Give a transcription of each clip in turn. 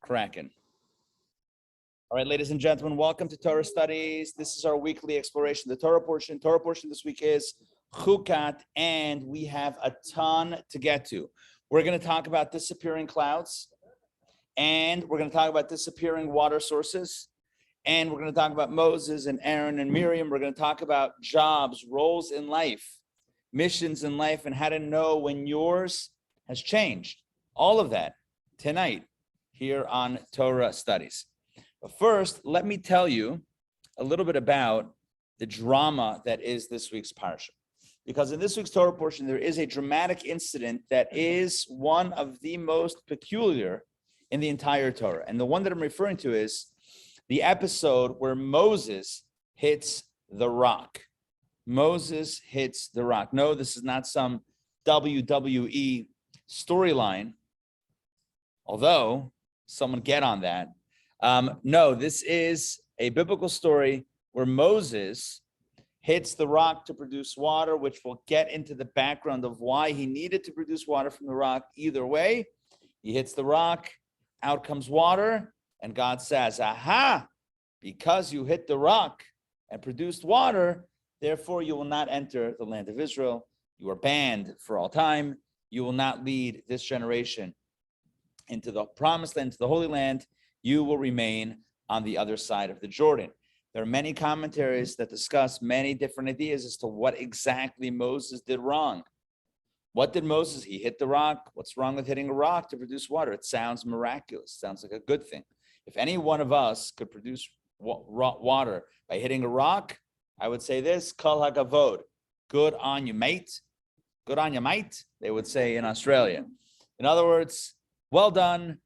Kraken. All right, ladies and gentlemen, welcome to Torah Studies. This is our weekly exploration of the Torah portion. Torah portion this week is Chukat, and we have a ton to get to. We're going to talk about disappearing clouds, and we're going to talk about disappearing water sources, and we're going to talk about Moses and Aaron and Miriam. We're going to talk about jobs, roles in life, missions in life, and how to know when yours has changed. All of that tonight here on Torah Studies. But first, let me tell you a little bit about the drama that is this week's parsha. Because in this week's Torah portion, there is a dramatic incident that is one of the most peculiar in the entire Torah. And the one that I'm referring to is the episode where Moses hits the rock. Moses hits the rock. No, this is not some WWE storyline, although someone get on that. No, this is a biblical story where Moses hits the rock to produce water, which will get into the background of why he needed to produce water from the rock. Either way, he hits the rock, out comes water, and God says, aha, because you hit the rock and produced water, therefore you will not enter the land of Israel. You are banned for all time. You will not lead this generation into the promised land, to the Holy Land. You will remain on the other side of the Jordan. There are many commentaries that discuss many different ideas as to what exactly Moses did wrong. What did Moses? He hit the rock. What's wrong with hitting a rock to produce water? It sounds miraculous. Sounds like a good thing. If any one of us could produce water by hitting a rock, I would say this: Kol hakavod, good on you, mate. Good on you, mate, they would say in Australia. In other words, well done.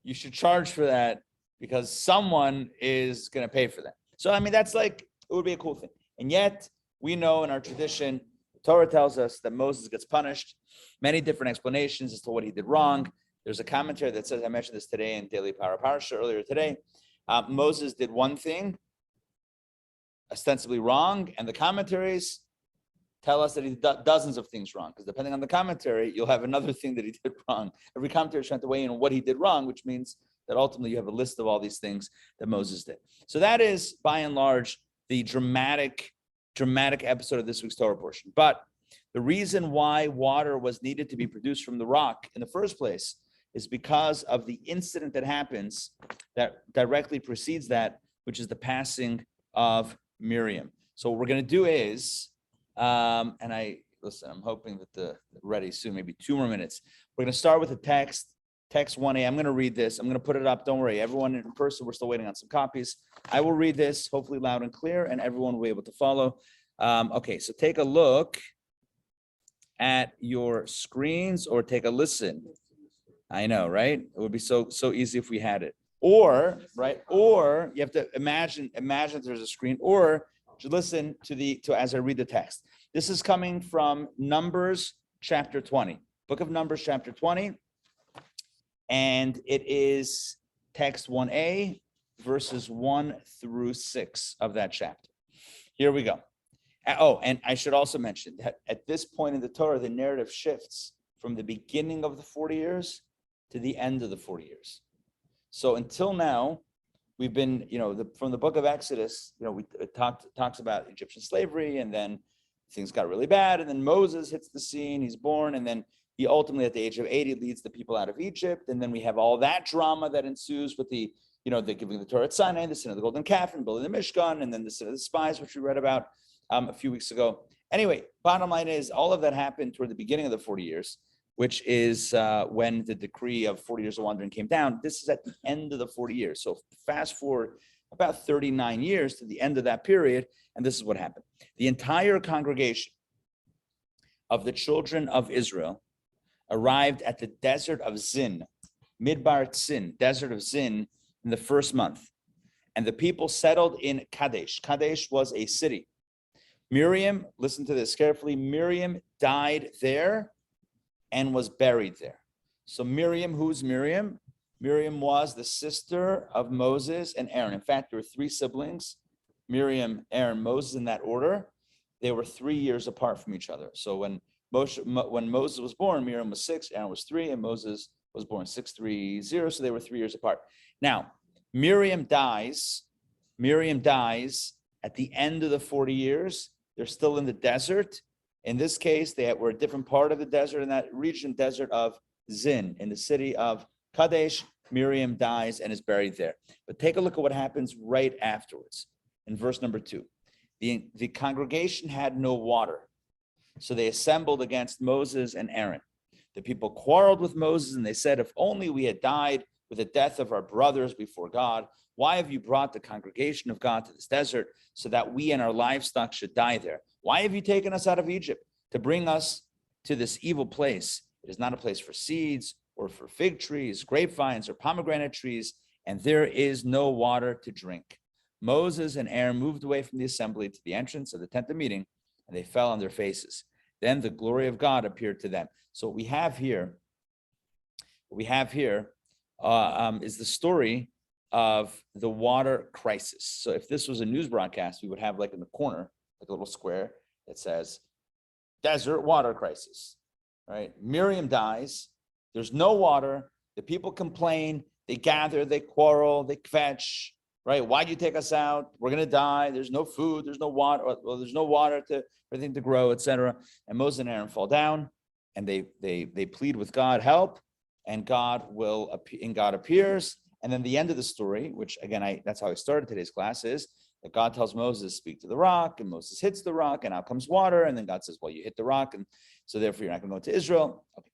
You should charge for that because someone is going to pay for that. So, I mean, that's like, it would be a cool thing. And yet, we know in our tradition, the Torah tells us that Moses gets punished. Many different explanations as to what he did wrong. There's a commentary that says, I mentioned this today in Daily Parsha earlier today. Moses did one thing, ostensibly wrong, and the commentaries tell us that he did dozens of things wrong, because depending on the commentary, you'll have another thing that he did wrong. Every commentary is trying to weigh in on what he did wrong, which means that ultimately you have a list of all these things that Moses did. So that is, by and large, the dramatic episode of this week's Torah portion. But the reason why water was needed to be produced from the rock in the first place is because of the incident that happens that directly precedes that, which is the passing of Miriam. So what we're going to do is, I'm hoping that the ready soon, maybe 2 more minutes. We're going to start with the text 1a. I'm going to read this. I'm going to put it up. Don't worry. Everyone in person, we're still waiting on some copies. I will read this, hopefully loud and clear, and everyone will be able to follow. Okay, so take a look at your screens or take a listen. I know, right? It would be so easy if we had it. Or you have to imagine there's a screen, or listen to as I read the text. This is coming from Numbers chapter 20, book of Numbers chapter 20, and it is text 1a, verses 1 through 6 of that chapter. Here we go. Oh, and I should also mention that at this point in the Torah, the narrative shifts from the beginning of the 40 years to the end of the 40 years. So until now, we've been, from the book of Exodus, it talks about Egyptian slavery, and then things got really bad, and then Moses hits the scene, he's born, and then he ultimately, at the age of 80, leads the people out of Egypt, and then we have all that drama that ensues with the giving the Torah at Sinai, the sin of the golden calf, and building the Mishkan, and then the sin of the spies, which we read about a few weeks ago. Anyway, bottom line is, all of that happened toward the beginning of the 40 years, which is when the decree of 40 years of wandering came down. This is at the end of the 40 years. So fast forward about 39 years to the end of that period, and this is what happened. The entire congregation of the children of Israel arrived at the desert of Zin, Midbar Tzin, desert of Zin, in the first month. And the people settled in Kadesh. Kadesh was a city. Miriam, listen to this carefully, Miriam died there and was buried there. So Miriam, who's Miriam? Miriam was the sister of Moses and Aaron. In fact, there were 3 siblings, Miriam, Aaron, Moses, in that order. They were 3 years apart from each other. So when Moses was born, Miriam was 6, Aaron was 3, and Moses was born 630, so they were 3 years apart. Now, Miriam dies at the end of the 40 years. They're still in the desert. In this case, they were a different part of the desert, in that region, desert of Zin, in the city of Kadesh. Miriam dies and is buried there. But take a look at what happens right afterwards. In verse number 2, the congregation had no water, so they assembled against Moses and Aaron. The people quarreled with Moses, and they said, if only we had died with the death of our brothers before God. Why have you brought the congregation of God to this desert so that we and our livestock should die there? Why have you taken us out of Egypt to bring us to this evil place? It is not a place for seeds or for fig trees, grapevines, or pomegranate trees, and there is no water to drink. Moses and Aaron moved away from the assembly to the entrance of the tent of meeting, and they fell on their faces. Then the glory of God appeared to them. So what we have here is the story of the water crisis. So if this was a news broadcast, we would have like in the corner, like a little square that says, desert water crisis, right? Miriam dies. There's no water. The people complain. They gather. They quarrel. They kvetch, right? Why'd you take us out? We're going to die. There's no food. There's no water. Well, there's no water for anything to grow, etc. And Moses and Aaron fall down, and they plead with God, help, and God appears. And then the end of the story, which again, that's how I started today's class, is that God tells Moses, speak to the rock, and Moses hits the rock, and out comes water. And then God says, well, you hit the rock, and so therefore you're not going to go into Israel. Okay.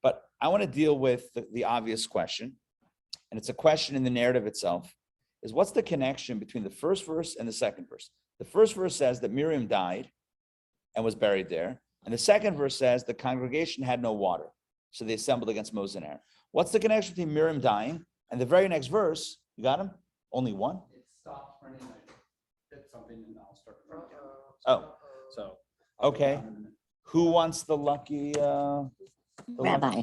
But I want to deal with the obvious question, and it's a question in the narrative itself, is what's the connection between the first verse and the second verse? The first verse says that Miriam died and was buried there. And the second verse says the congregation had no water, so they assembled against Moses and Aaron. What's the connection between Miriam dying and the very next verse? You got him? Only one? It stopped running. I did something and I'll start running again. Oh. So. Okay. Who wants the lucky? Rabbi.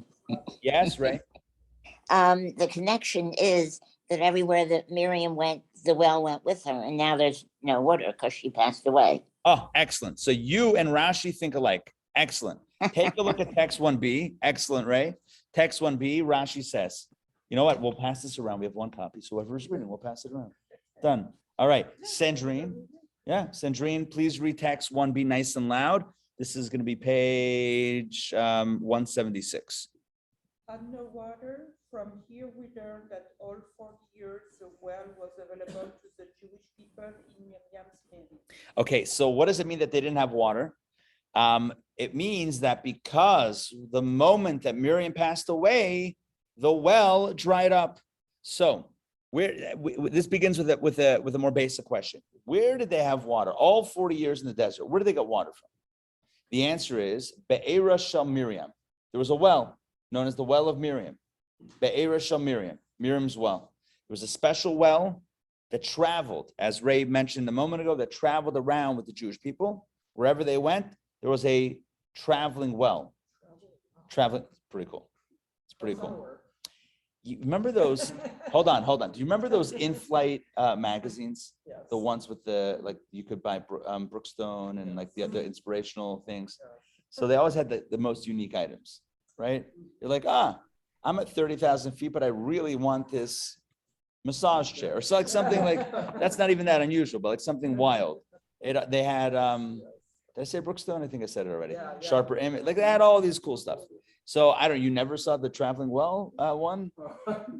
Yes, Ray. The connection is that everywhere that Miriam went, the well went with her, and now there's no water because she passed away. Oh, excellent. So you and Rashi think alike. Excellent. Take a look at text 1b. Excellent, Ray. Text 1b, Rashi says, you know what? We'll pass this around. We have one copy. So whoever's reading, we'll pass it around. Done. All right. Sandrine. Yeah, Sandrine, please read text 1b nice and loud. This is going to be page 176. And no water. From here we learn that all 40 years the well was available to the Jewish people in Miriam's name. Okay, so what does it mean that they didn't have water? It means that because the moment that Miriam passed away, the well dried up. So this begins with a more basic question. Where did they have water? All 40 years in the desert, where did they get water from? The answer is Be'era Shel Miriam. There was a well known as the well of Miriam. Be'era Shel Miriam, Miriam's well. It was a special well that traveled, as Ray mentioned a moment ago, that traveled around with the Jewish people. Wherever they went, there was a traveling well. Traveling, pretty cool. It's pretty cool. You remember those? Hold on. Do you remember those in-flight magazines? Yes. The ones with the, like, you could buy Brookstone and like the inspirational things. So they always had the most unique items, right? You're like, I'm at 30,000 feet, but I really want this massage chair, or so, like something like that's not even that unusual, but like something wild. They had did I say Brookstone? I think I said it already. Yeah. Sharper image, like they had all these cool stuff. So you never saw the traveling well one?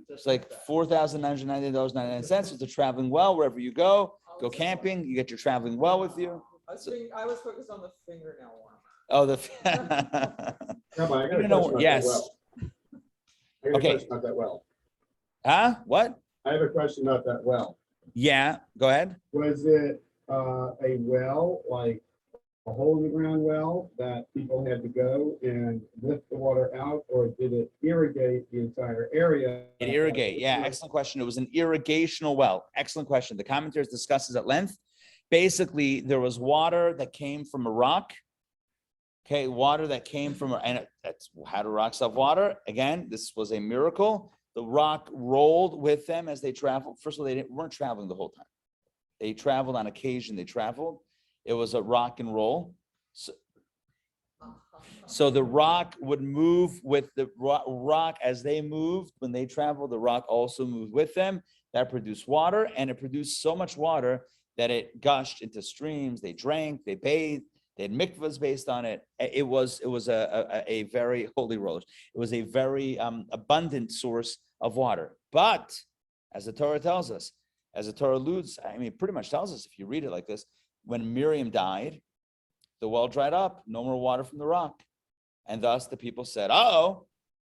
It's like $4,990.99. It's a traveling well wherever you go camping, you get your traveling well with you. I was focused on the fingernail one. Oh, Rabbi, I got a question about yes. that well. I got a Okay. question about that well. Huh? What? I have a question about that well. Yeah, go ahead. Was it a well, like a hole in the ground well that people had to go and lift the water out, or did it irrigate the entire area? It irrigate. Yeah, excellent question. It was an irrigational well. Excellent question. The commentators discusses at length. Basically, there was water that came from a rock. Okay, water that came from, and that's how do rocks have water? Again, this was a miracle. The rock rolled with them as they traveled. First of all, they weren't traveling the whole time. They traveled on occasion. They traveled. It was a rock and roll. So, So the rock would move with the rock as they moved. When they traveled, the rock also moved with them. That produced water, and it produced so much water that it gushed into streams. They drank, they bathed, they had mikvahs based on it. It was a very holy road. It was a very abundant source of water. But as the Torah tells us, as the Torah alludes, I mean, it pretty much tells us, if you read it like this, when Miriam died, the well dried up, no more water from the rock. And thus the people said, oh,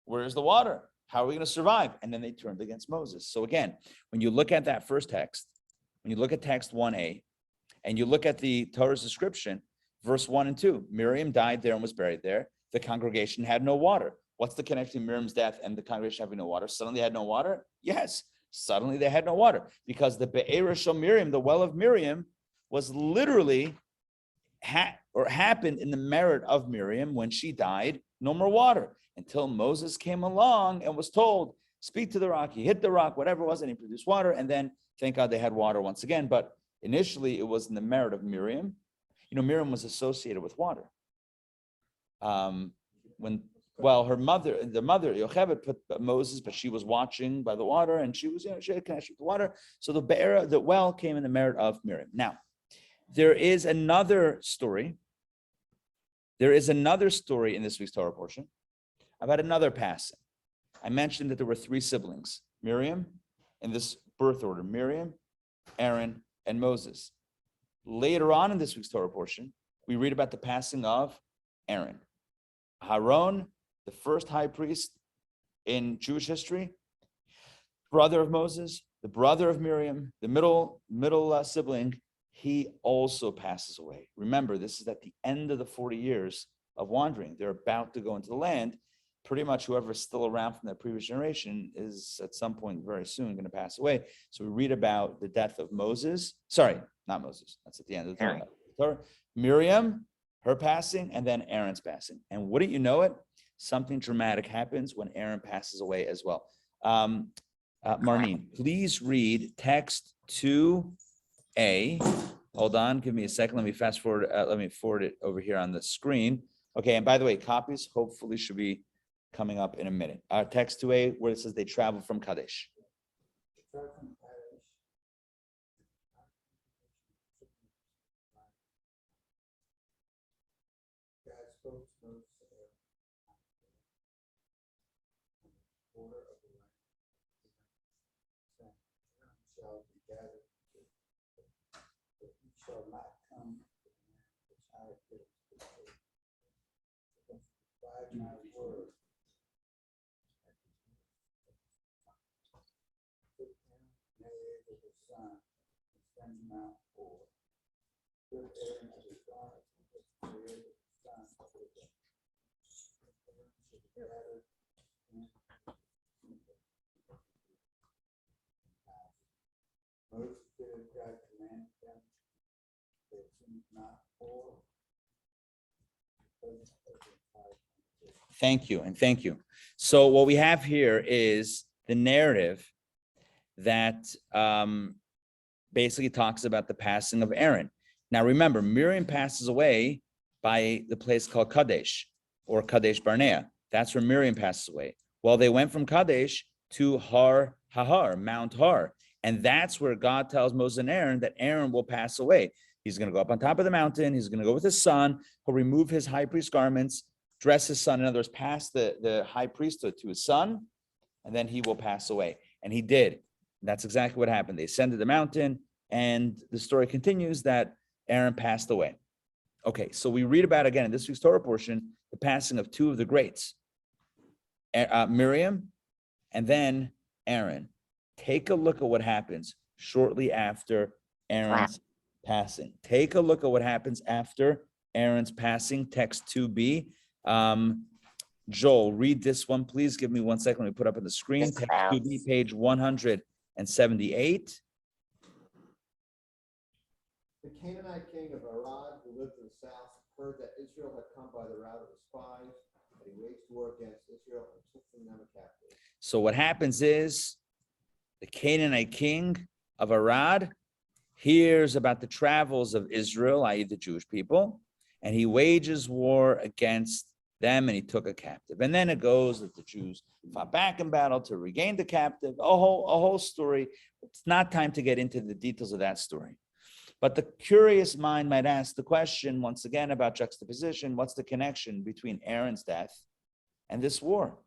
where's the water? How are we going to survive? And then they turned against Moses. So again, when you look at that first text, when you look at text 1a, and you look at the Torah's description, verse 1 and 2, Miriam died there and was buried there. The congregation had no water. What's the connection between Miriam's death and the congregation having no water? Suddenly they had no water? Yes, suddenly they had no water, because the Be'er Shel Miriam, the well of Miriam, was literally happened in the merit of Miriam. When she died, no more water, until Moses came along and was told, speak to the rock. He hit the rock, whatever it was, and he produced water. And then, thank God, they had water once again. But initially, it was in the merit of Miriam. You know, Miriam was associated with water. Her mother, Yocheved, put Moses, but she was watching by the water, and she was, she had connection with the water. So the well came in the merit of Miriam. Now, there is another story. There is another story in this week's Torah portion about another passing. I mentioned that there were 3 siblings, Miriam, in this birth order, Miriam, Aaron, and Moses. Later on in this week's Torah portion, we read about the passing of Aaron. Aaron, the first high priest in Jewish history, brother of Moses, the brother of Miriam, the middle sibling, he also passes away. Remember, this is at the end of the 40 years of wandering. They're about to go into the land. Pretty much whoever is still around from that previous generation is at some point very soon going to pass away. So we read about the death of Moses. Sorry, not Moses. That's at the end of the Torah. Miriam, her passing, and then Aaron's passing. And wouldn't you know it? Something dramatic happens when Aaron passes away as well. Marlene, please read text 2a. Hold on, give me a second. Let me fast forward. Let me forward it over here on the screen. Okay, and by the way, copies hopefully should be coming up in a minute. Text 2a, where it says they travel from Kadesh. Shall not come which I give by my word. Put him married with his son, and send him out for. Put Aaron as his daughter, and married with his son with him. Aaron should be gathered in Moses did as God commanded them. Thank you, and thank you. So what we have here is the narrative that basically talks about the passing of Aaron. Now remember, Miriam passes away by the place called Kadesh, or Kadesh Barnea. That's where Miriam passes away. Well, they went from Kadesh to Har Hahar, Mount Har. And that's where God tells Moses and Aaron that Aaron will pass away. He's going to go up on top of the mountain. He's going to go with his son. He'll remove his high priest garments, dress his son. In other words, pass the high priesthood to his son, and then he will pass away. And he did. And that's exactly what happened. They ascended the mountain, and the story continues that Aaron passed away. Okay, so we read about, again, in this week's Torah portion, the passing of 2 of the greats, Miriam and then Aaron. Take a look at what happens shortly after Aaron's passing. Take a look at what happens after Aaron's passing. Text 2b. Joel, read this one, please. Give me 1 second. Let me put up on the screen. Text 2b, page 178. The Canaanite king of Arad, who lived in the south, heard that Israel had come by the route of the spies, and he waged war against Israel and took from them a captive. So what happens is the Canaanite king of Arad hears about the travels of Israel, i.e. the Jewish people, and he wages war against them and he took a captive. And then it goes that the Jews fought back in battle to regain the captive, a whole story. It's not time to get into the details of that story. But the curious mind might ask the question once again about juxtaposition. What's the connection between Aaron's death and this war?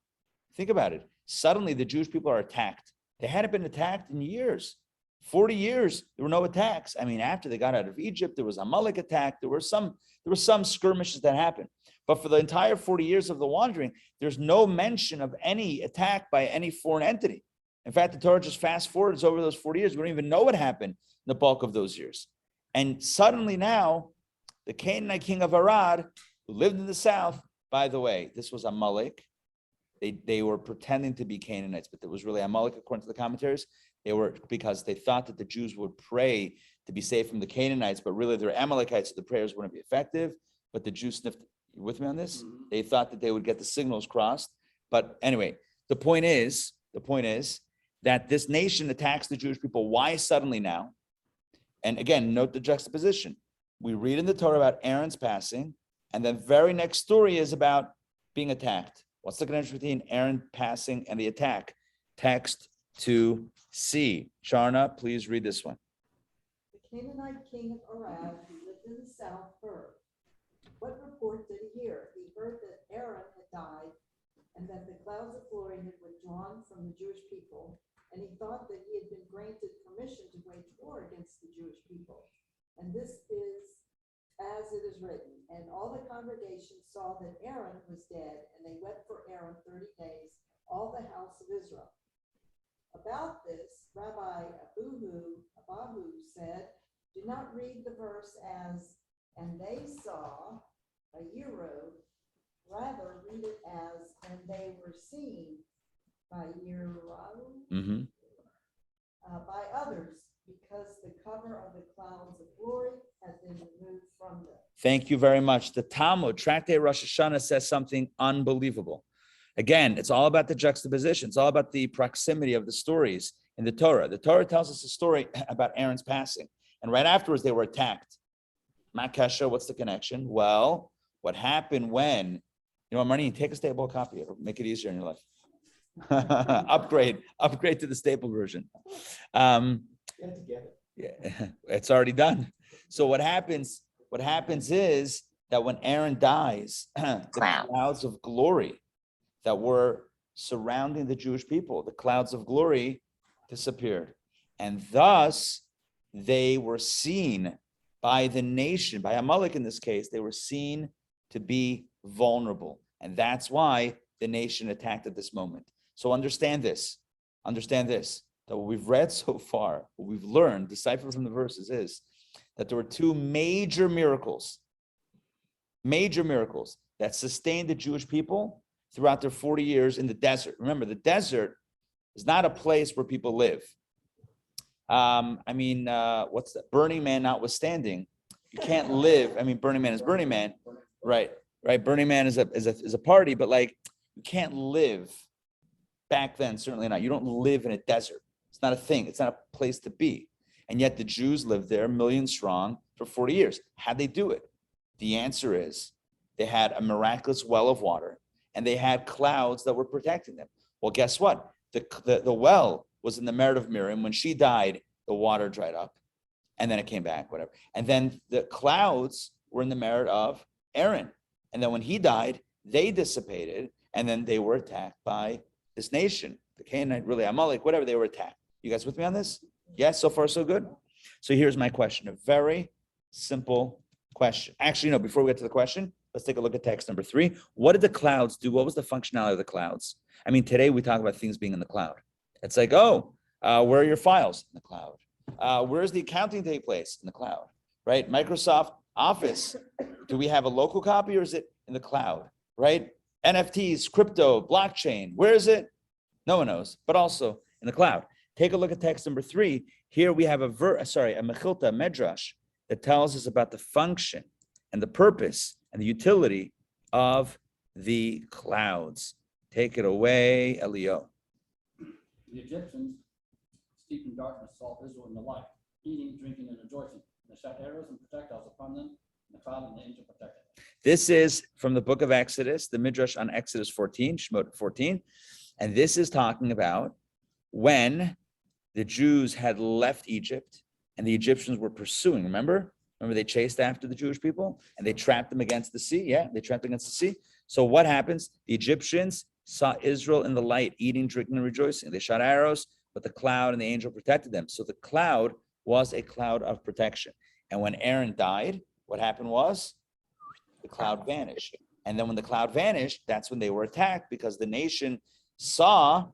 Think about it. Suddenly the Jewish people are attacked. They hadn't been attacked in years. 40 years, there were no attacks. I mean, after they got out of Egypt, there was a Amalek attack. There were some skirmishes that happened. But for the entire 40 years of the wandering, there's no mention of any attack by any foreign entity. In fact, the Torah just fast forwards over those 40 years. We don't even know what happened in the bulk of those years. And suddenly now, the Canaanite king of Arad, who lived in the south, by the way, this was Amalek. They were pretending to be Canaanites, but it was really Amalek, according to the commentaries. They were, because they thought that the Jews would pray to be saved from the Canaanites, but really they're Amalekites, so the prayers wouldn't be effective. But the Jews sniffed. You with me on this? Mm-hmm. They thought that they would get the signals crossed. But anyway, the point is that this nation attacks the Jewish people. Why suddenly now? And again, note the juxtaposition. We read in the Torah about Aaron's passing, and the very next story is about being attacked. What's the connection between Aaron passing and the attack? Text 2c. Charna, please read this one. The Canaanite king of Arad, who lived in the south, heard. What report did he hear? He heard that Aaron had died and that the clouds of glory had withdrawn from the Jewish people, and he thought that he had been granted permission to wage war against the Jewish people. And this is as it is written. And all the congregation saw that Aaron was dead, and they wept for Aaron 30 days, all the house of Israel. About this, Rabbi Abahu said, do not read the verse as, and they saw a Euro, rather read it as, and they were seen by Euro, by others, because the cover of the clouds of glory had been removed from them. Thank you very much. The Talmud, Tractate Rosh Hashanah, says something unbelievable. Again, it's all about the juxtaposition. It's all about the proximity of the stories in the Torah. The Torah tells us a story about Aaron's passing. And right afterwards, they were attacked. Makasha, what's the connection? Well, what happened when, you know, Marnie, take a staple copy. It'll make it easier in your life. upgrade to the staple version. Yeah, it's already done. So what happens is that when Aaron dies, the clouds of glory that were surrounding the Jewish people, the clouds of glory disappeared. And thus they were seen by the nation, by Amalek in this case, they were seen to be vulnerable. And that's why the nation attacked at this moment. So understand this, that what we've read so far, what we've learned, deciphered from the verses is that there were two major miracles that sustained the Jewish people throughout their 40 years in the desert. Remember, the desert is not a place where people live. What's that? Burning Man notwithstanding, you can't live. I mean, Burning Man is Burning Man, right? Burning Man is a party, but like you can't live back then. Certainly not. You don't live in a desert. It's not a thing. It's not a place to be. And yet the Jews lived there, millions strong, for 40 years. How'd they do it? The answer is they had a miraculous well of water, and they had clouds that were protecting them. Well, guess what? The well was in the merit of Miriam. When she died, the water dried up, and then it came back, whatever. And then the clouds were in the merit of Aaron. And then when he died, they dissipated, and then they were attacked by this nation, the Canaanite, really Amalek, whatever, they were attacked. You guys with me on this? Yes, so far so good? So here's my question, a very simple question. Actually, no, before we get to the question, let's take a look at text number 3. What did the clouds do? What was the functionality of the clouds? I mean, today we talk about things being in the cloud. It's like, where are your files? In the cloud. Where's the accounting take place? In the cloud, right? Microsoft Office, do we have a local copy or is it in the cloud, right? NFTs, crypto, blockchain, where is it? No one knows, but also in the cloud. Take a look at text number 3. Here we have a mechilta, medrash, that tells us about the function and the purpose and the utility of the clouds. Take it away, Elio. The Egyptians, steeped in darkness, saw Israel in the light, eating, drinking, and rejoicing. And they shot arrows and projectiles upon them The cloud and the angel protected them. This is from the book of Exodus, the Midrash on Exodus 14, Shemot 14. And this is talking about when the Jews had left Egypt and the Egyptians were pursuing. Remember they chased after the Jewish people and they trapped them against the sea. Yeah, they trapped against the sea. So what happens? The Egyptians saw Israel in the light, eating, drinking, and rejoicing. They shot arrows, but the cloud and the angel protected them. So the cloud was a cloud of protection. And when Aaron died, what happened was the cloud vanished. And then when the cloud vanished, that's when they were attacked, because the nation saw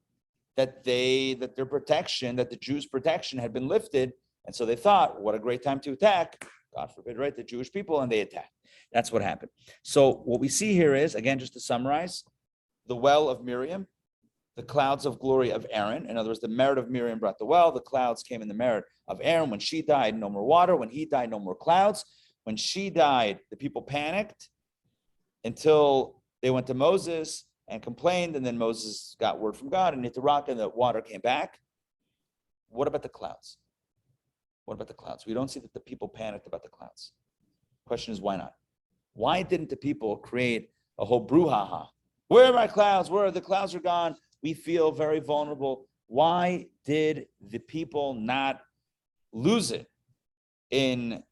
that their protection, that the Jews' protection had been lifted. And so they thought, what a great time to attack, God forbid, right? The Jewish people, and they attacked. That's what happened. So what we see here is, again, just to summarize, the well of Miriam, the clouds of glory of Aaron. In other words, the merit of Miriam brought the well. The clouds came in the merit of Aaron. When she died, no more water. When he died, no more clouds. When she died, the people panicked until they went to Moses and complained, and then Moses got word from God and hit the rock, and the water came back. What about the clouds? What about the clouds? We don't see that the people panicked about the clouds. Question is, why not? Why didn't the people create a whole brouhaha? Where are my clouds? Where are the clouds are gone? We feel very vulnerable. Why did the people not lose it in,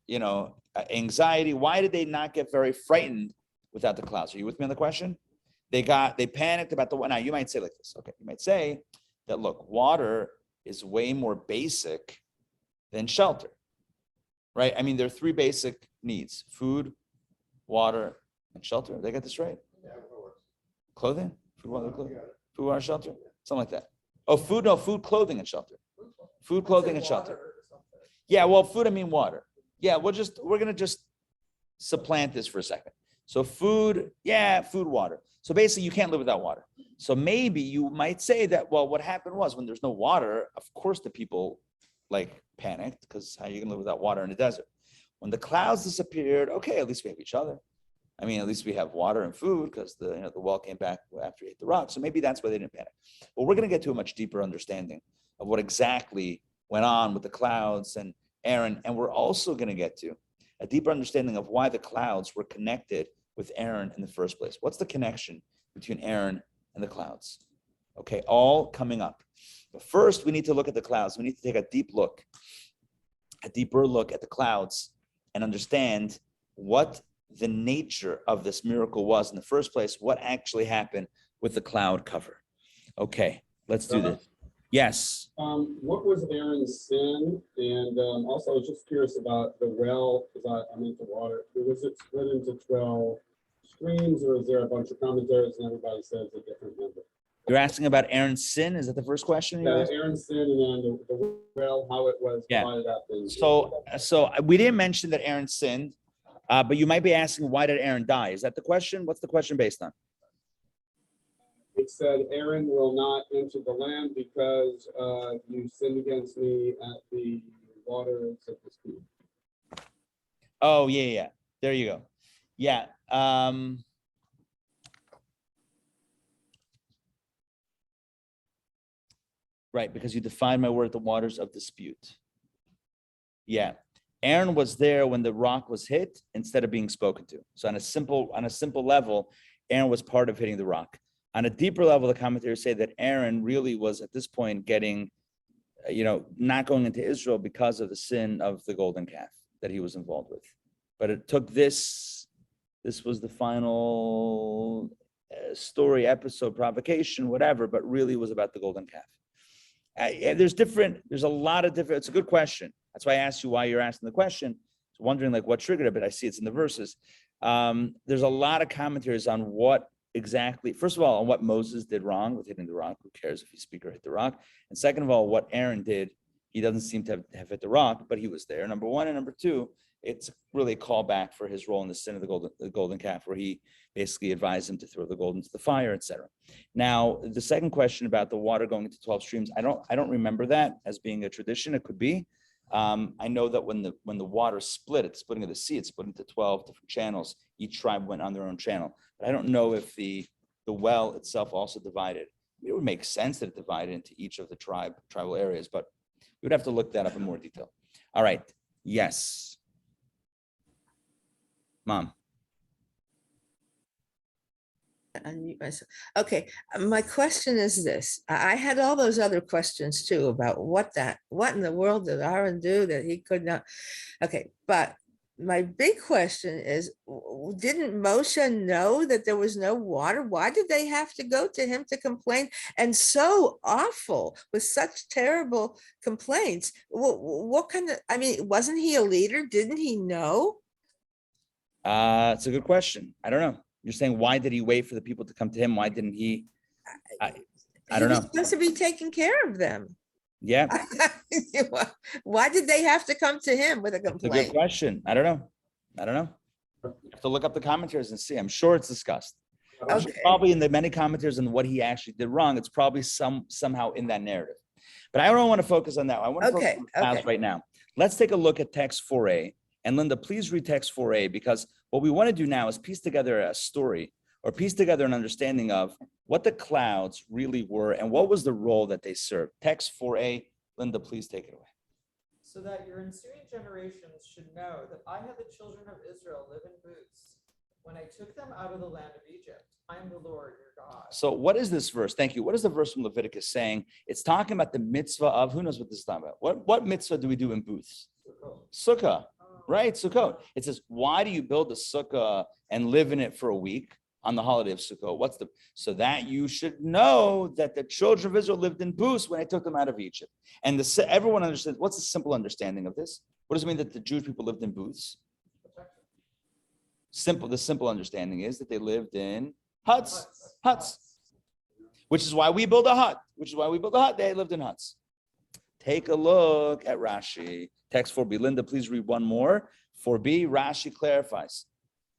anxiety? Why did they not get very frightened without the clouds? Are you with me on the question? They panicked about the water. Now you might say like this. Okay, you might say that, look, water is way more basic than shelter, right? I mean, there are three basic needs: food, water, and shelter. Did I get this right? Yeah, it works. Clothing? Food, water, You clothing? got it. Food, water, shelter? Something like that. Oh, food, clothing, and shelter. Food, clothing, and shelter. Yeah, well, food, I mean water. Yeah, we're gonna just supplant this for a second. So food, food, water. So basically you can't live without water. So maybe you might say that, well, what happened was when there's no water, of course the people panicked, because how are you gonna live without water in the desert? When the clouds disappeared, okay, at least we have each other. I mean, at least we have water and food, because the well came back after it hit the rock. So maybe that's why they didn't panic. But we're going to get to a much deeper understanding of what exactly went on with the clouds and Aaron. And we're also going to get to a deeper understanding of why the clouds were connected with Aaron in the first place. What's the connection between Aaron and the clouds? Okay, all coming up. But first, we need to look at the clouds. We need to take a deeper look at the clouds and understand what the nature of this miracle was in the first place, what actually happened with the cloud cover. Okay, let's do this. Yes. What was Aaron's sin? And also, I was just curious about the well, because I'm into water. Was it split into 12 streams, or is there a bunch of commentaries and everybody says a different number? You're asking about Aaron's sin? Is that the first question? Yeah, Aaron's sin, and then the well, how it was divided up. So we didn't mention that Aaron sinned, but you might be asking, why did Aaron die? Is that the question? What's the question based on? It said, Aaron will not enter the land because you sinned against me at the waters of the sea. Oh, yeah. There you go. Yeah. Right, because you defined my word at the waters of dispute. Yeah. Aaron was there when the rock was hit instead of being spoken to. So on a simple level, Aaron was part of hitting the rock. On a deeper level, the commentators say that Aaron really was at this point getting, not going into Israel because of the sin of the golden calf that he was involved with. But it took this was the final story, episode, provocation, whatever, but really was about the golden calf. There's a lot of different, it's a good question. That's why I asked you why you're asking the question. I was wondering what triggered it, but I see it's in the verses. There's a lot of commentaries on what exactly, first of all, on what Moses did wrong with hitting the rock. Who cares if he speak or hit the rock? And second of all, what Aaron did. He doesn't seem to have hit the rock, but he was there. Number one, and number two, it's really a callback for his role in the sin of the golden calf, where he basically advised him to throw the gold into the fire, etc. Now, the second question about the water going into 12 streams, I don't remember that as being a tradition. It could be. I know that when the water split at the splitting of the sea, it split into 12 different channels. Each tribe went on their own channel. But I don't know if the well itself also divided. It would make sense that it divided into each of the tribal areas, but we would have to look that up in more detail. All right. Yes. Mom. Unmute myself. Okay, my question is this. I had all those other questions too about what in the world did Aaron do that he could not? Okay, but my big question is, didn't Moshe know that there was no water? Why did they have to go to him to complain? And so awful with such terrible complaints. What kind of, I mean, wasn't he a leader? Didn't he know? It's a good question. I don't know. You're saying, why did he wait for the people to come to him? Why didn't he? I don't He was know. supposed to be taking care of them. Yeah, Why did they have to come to him with a it's a good complaint? question. I don't know. You have to look up the commentaries and see. I'm sure it's discussed. I'm sure Okay. probably in the many commentaries on what he actually did wrong, it's probably somehow in that narrative. But I don't want to focus on that. I want to focus Okay, on the clouds okay. right now. Let's take a look at text 4a. And Linda, please read text 4a, because what we want to do now is piece together a story or piece together an understanding of what the clouds really were and what was the role that they served. Text 4a, Linda, please take it away. So that your ensuing generations should know that I had the children of Israel live in booths when I took them out of the land of Egypt. I am the Lord your God. So what is this verse? Thank you. What is the verse from Leviticus saying? It's talking about the mitzvah of, who knows what this is talking about? What mitzvah do we do in booths? Sukkah, right? Sukkah. It says, why do you build a sukkah and live in it for a week on the holiday of Sukkah? So that you should know that the children of Israel lived in booths when I took them out of Egypt. And everyone understands, what's the simple understanding of this? What does it mean that the Jewish people lived in booths? The simple understanding is that they lived in huts, which is why we build a hut, They lived in huts. Take a look at Rashi. Text 4b. Linda, please read one more. 4b, Rashi clarifies.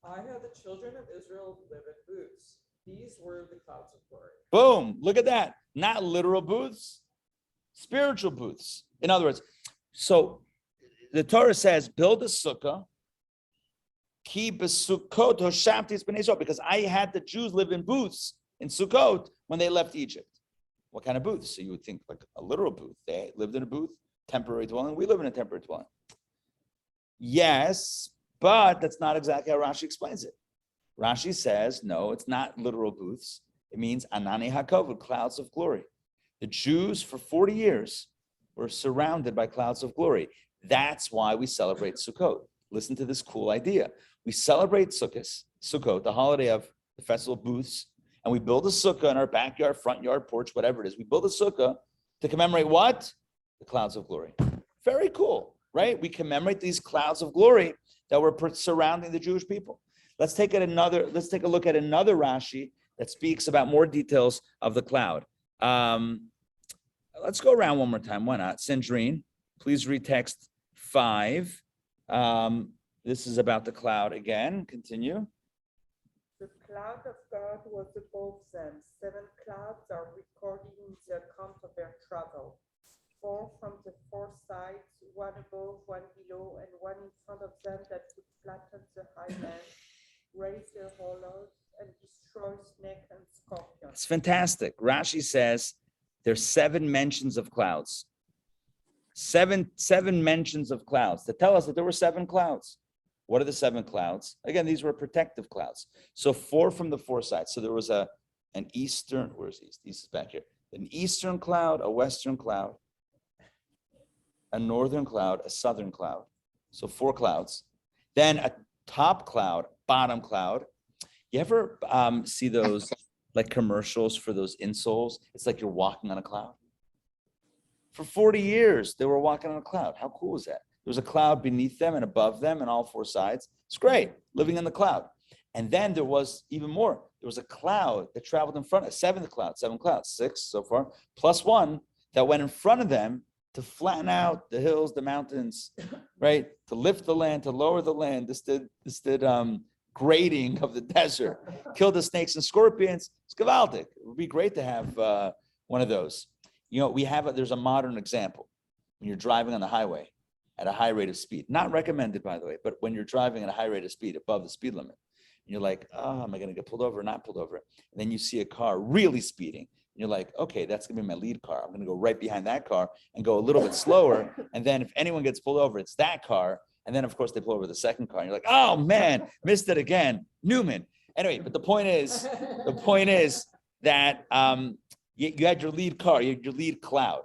I had the children of Israel live in booths. These were the clouds of glory. Boom, look at that. Not literal booths, spiritual booths. In other words, so the Torah says, build a sukkah, keep a sukkot, hoshaptis b'nei Yisrael, because I had the Jews live in booths in Sukkot when they left Egypt. What kind of booths? So you would think like a literal booth. They lived in a booth, temporary dwelling. We live in a temporary dwelling. Yes, but that's not exactly how Rashi explains it. Rashi says, no, it's not literal booths. It means anani hakavod, clouds of glory. The Jews for 40 years were surrounded by clouds of glory. That's why we celebrate Sukkot. Listen to this cool idea. We celebrate Sukkot, the holiday of the festival of booths, and we build a sukkah in our backyard, front yard, porch, whatever it is. We build a sukkah to commemorate what? The clouds of glory. Very cool, right? We commemorate these clouds of glory that were surrounding the Jewish people. Let's take a look at another Rashi that speaks about more details of the cloud. Let's go around one more time. Why not? Sandrine, please read text 5. This is about the cloud again. Continue. The cloud of God was above them. 7 clouds are recorded in the account of their travel. 4 from the 4 sides, 1 above, 1 below, and 1 in front of them that would flatten the highlands, raise their hollows, and destroy snake and scorpion. It's fantastic. Rashi says there's 7 mentions of clouds. Seven mentions of clouds to tell us that there were 7 clouds. What are the 7 clouds? Again, these were protective clouds. So 4 from the 4 sides. So there was an eastern, where's east? East is back here. An eastern cloud, a western cloud, a northern cloud, a southern cloud. So 4 clouds. Then a top cloud, bottom cloud. You ever see those like commercials for those insoles? It's like you're walking on a cloud. For 40 years, they were walking on a cloud. How cool is that? There was a cloud beneath them and above them and all 4 sides. It's great, living in the cloud. And then there was even more. There was a cloud that traveled in front of 7 clouds, 6 so far, plus 1 that went in front of them to flatten out the hills, the mountains, right? To lift the land, to lower the land. This did grading of the desert, kill the snakes and scorpions. It's gewaldic. It would be great to have one of those. You know, there's a modern example. When you're driving on the highway at a high rate of speed, not recommended, by the way, but when you're driving at a high rate of speed above the speed limit, and you're like, oh, am I going to get pulled over or not pulled over? And then you see a car really speeding. And you're like, okay, that's going to be my lead car. I'm going to go right behind that car and go a little bit slower. And then if anyone gets pulled over, it's that car. And then, of course, they pull over the second car, and you're like, oh man, missed it again, Newman. Anyway, but the point is that you had your lead car, you had your lead cloud.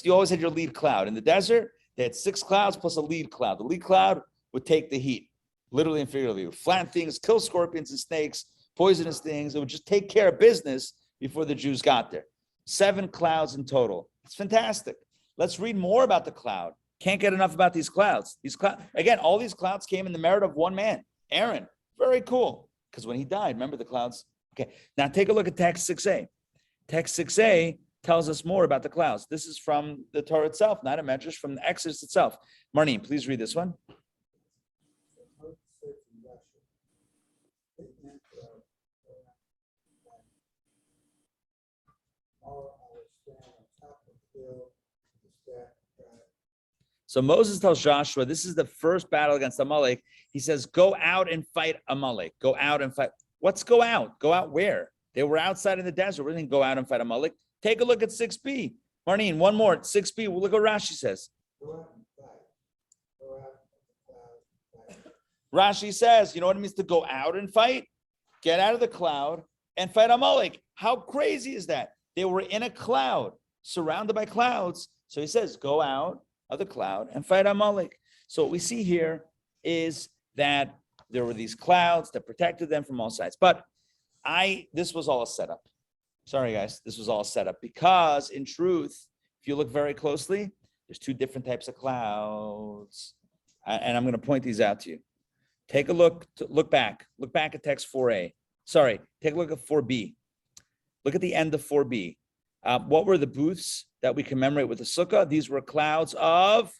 You always had your lead cloud. In the desert, they had 6 clouds plus a lead cloud. The lead cloud would take the heat, literally and figuratively. It would flatten things, kill scorpions and snakes, poisonous things. It would just take care of business before the Jews got there. 7 clouds in total. It's fantastic. Let's read more about the cloud. Can't get enough about these clouds. Again, all these clouds came in the merit of one man, Aaron. Very cool. Because when he died, remember the clouds? Okay, now take a look at text 6a. Text 6a tells us more about the clouds. This is from the Torah itself, not a medrash, from the Exodus itself. Marnie, please read this one. So Moses tells Joshua, this is the first battle against Amalek. He says, go out and fight Amalek. Go out and fight. What's go out? Go out where? They were outside in the desert. We didn't go out and fight Amalek. Take a look at 6b. Marnine, one more. 6b. We'll look at Rashi says. Rashi says, you know what it means to go out and fight? Get out of the cloud and fight Amalek. How crazy is that? They were in a cloud, surrounded by clouds. So he says, go out of the cloud and fight Amalek. So what we see here is that there were these clouds that protected them from all sides. But this was all a setup. Sorry, guys, this was all a setup because in truth, if you look very closely, there's 2 different types of clouds. And I'm going to point these out to you. Take a look back at text 4a. Sorry, take a look at 4b. Look at the end of 4b. What were the booths that we commemorate with the Sukkah? These were clouds of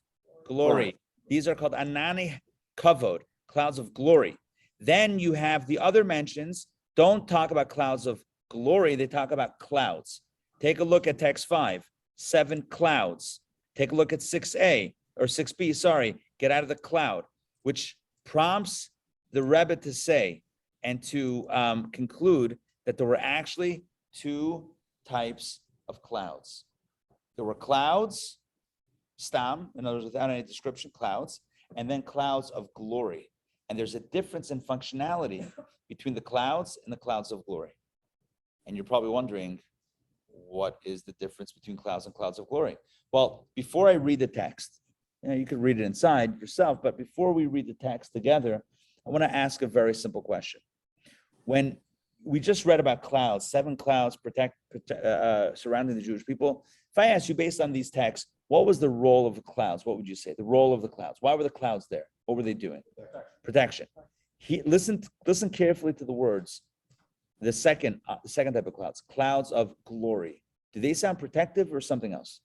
glory. These are called anani kavod, clouds of glory. Then you have the other mentions. Don't talk about clouds of glory. They talk about clouds. Take a look at text 5, 7 clouds. Take a look at 6a or 6b, sorry, get out of the cloud, which prompts the Rebbe to say and to conclude that there were actually 2 types of clouds. There were clouds, stam, in other words, without any description, clouds, and then clouds of glory. And there's a difference in functionality between the clouds and the clouds of glory. And you're probably wondering, what is the difference between clouds and clouds of glory? Well, before I read the text, you could read it inside yourself, but before we read the text together, I want to ask a very simple question. When we just read about clouds, 7 clouds surrounding the Jewish people. If I ask you based on these texts, what was the role of the clouds? What would you say? The role of the clouds. Why were the clouds there? What were they doing? Protection. Listen carefully to the words. The second type of clouds, clouds of glory. Do they sound protective or something else?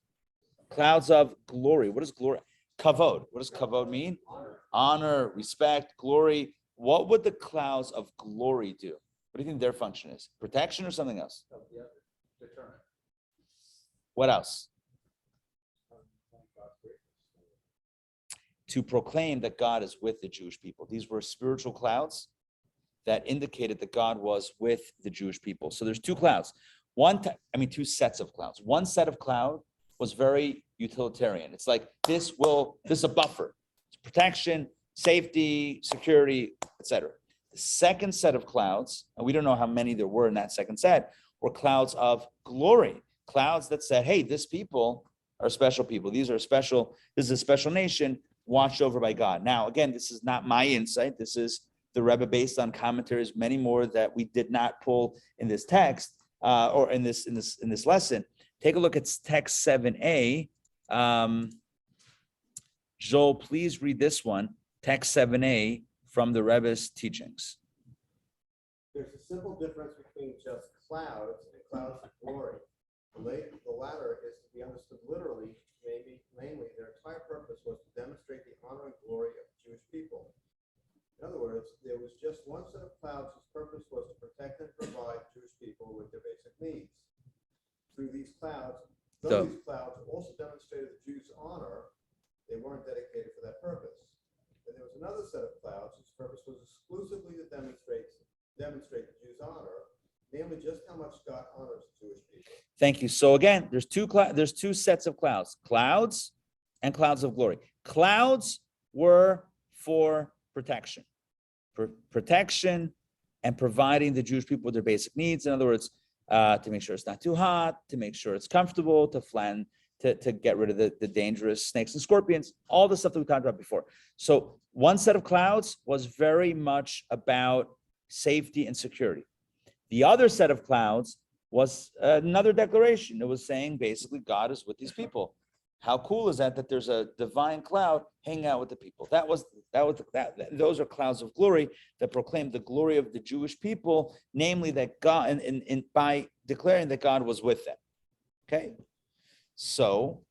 Clouds of glory. What is glory? Kavod. What does kavod mean? Honor, respect, glory. What would the clouds of glory do? What do you think their function is? Protection or something else? Deterrent. What else? To proclaim that God is with the Jewish people. These were spiritual clouds that indicated that God was with the Jewish people. So there's 2 clouds. 2 sets of clouds. One set of cloud was very utilitarian. It's like this is a buffer. It's protection, safety, security, etc. The second set of clouds, and we don't know how many there were in that second set, were clouds of glory. Clouds that said, hey, this people are special people. This is a special nation watched over by God. Now, again, this is not my insight. This is the Rebbe based on commentaries, many more that we did not pull in this text or in this lesson. Take a look at text 7a. Joel, please read this one, text 7a from the Rebbe's teachings. There's a simple difference between just clouds and clouds of glory. The latter is to be understood literally, namely their entire purpose was to demonstrate the honor and glory of the Jewish people. In other words, there was just one set of clouds whose purpose was to protect and provide Jewish people with their basic needs. Through these clouds, these clouds also demonstrated the Jews' honor, they weren't dedicated for that purpose. And there was another set of clouds whose purpose was exclusively to demonstrate the Jews' honor, namely just how much God honors the Jewish people. Thank you. So again, there's 2 sets of clouds and clouds of glory. Clouds were for protection. Protection and providing the Jewish people with their basic needs. In other words, to make sure it's not too hot, to make sure it's comfortable, to get rid of the dangerous snakes and scorpions, all the stuff that we talked about before. So one set of clouds was very much about safety and security. The other set of clouds was another declaration. It was saying basically God is with these people. How cool is that there's a divine cloud hanging out with the people? Those are clouds of glory that proclaim the glory of the Jewish people, namely that God, and by declaring that God was with them. Okay, so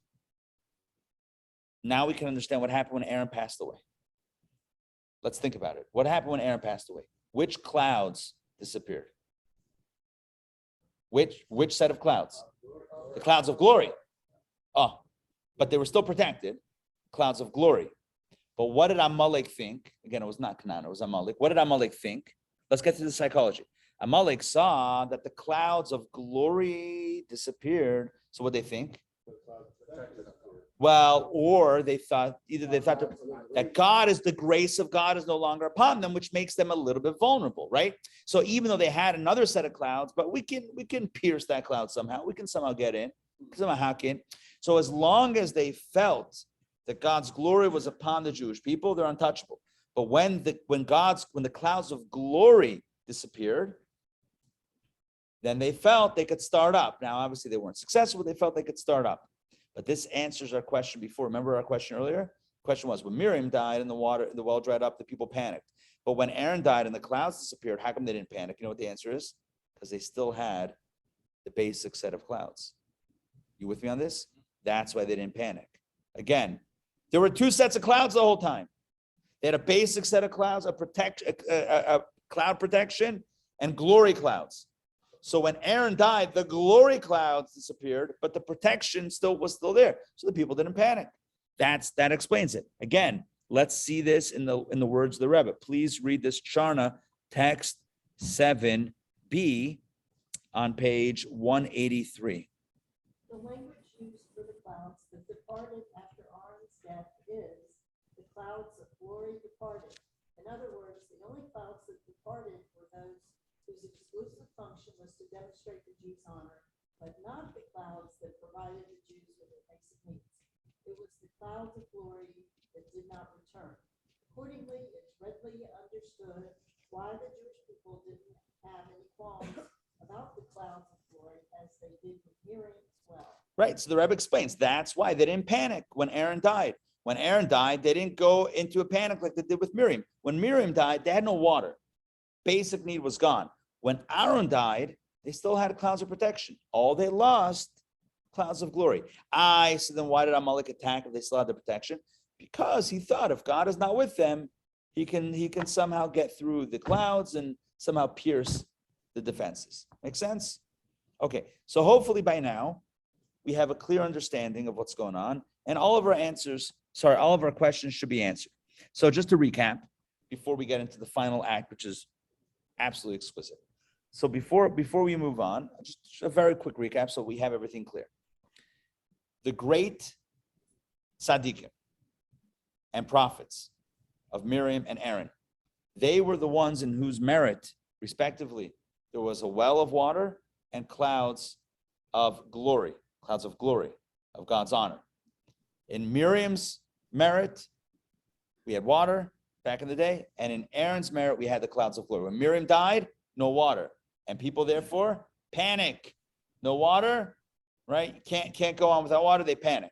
now we can understand what happened when Aaron passed away. Let's think about it. What happened when Aaron passed away? Which clouds disappeared? Which set of clouds? The clouds of glory. Oh, but they were still protected. Clouds of glory. But what did Amalek think? Again, it was not Canaan, it was Amalek. What did Amalek think? Let's get to the psychology. Amalek saw that the clouds of glory disappeared. So what they think? Well, or they thought that God is, the grace of God is no longer upon them, which makes them a little bit vulnerable, right? So even though they had another set of clouds, but we can pierce that cloud somehow. We can somehow get in, somehow hack in. So as long as they felt that God's glory was upon the Jewish people, they're untouchable. But when the clouds of glory disappeared, then they felt they could start up. Now, obviously, they weren't successful, but they felt they could start up. But this answers our question before. Remember our question earlier? The question was, when Miriam died and the well dried up, the people panicked. But when Aaron died and the clouds disappeared, how come they didn't panic? You know what the answer is? Because they still had the basic set of clouds. You with me on this? That's why they didn't panic. Again, there were two sets of clouds the whole time. They had a basic set of clouds, a cloud protection, and glory clouds. So when Aaron died, the glory clouds disappeared, but the protection was still there. So the people didn't panic. That explains it. Again, let's see this in the words of the Rebbe. Please read this Charna text 7b on page 183. The language used for the clouds that departed after Aaron's death is the clouds of glory departed. In other words, the only clouds that departed were those whose exclusive function was to demonstrate the Jews' honor, but not the clouds that provided the Jews with their basic needs. It was the clouds of glory that did not return. Accordingly, it's readily understood why the Jewish people didn't have any qualms about the clouds of glory as they did with Miriam as well. Right, so the Rebbe explains that's why they didn't panic when Aaron died. When Aaron died, they didn't go into a panic like they did with Miriam. When Miriam died, they had no water. Basic need was gone. When Aaron died, they still had clouds of protection. All they lost, clouds of glory. So then why did Amalek attack if they still had the protection? Because he thought if God is not with them, he can somehow get through the clouds and somehow pierce the defenses. Make sense? Okay, so hopefully by now, we have a clear understanding of what's going on, and all of our questions should be answered. So just to recap, before we get into the final act, which is absolutely exquisite. So before we move on, just a very quick recap so we have everything clear. The great tzaddikim and prophets of Miriam and Aaron, they were the ones in whose merit, respectively, there was a well of water and clouds of glory of God's honor. In Miriam's merit, we had water back in the day, and in Aaron's merit, we had the clouds of glory. When Miriam died, no water, and people therefore panic. No water, right? Can't go on without water. They panic.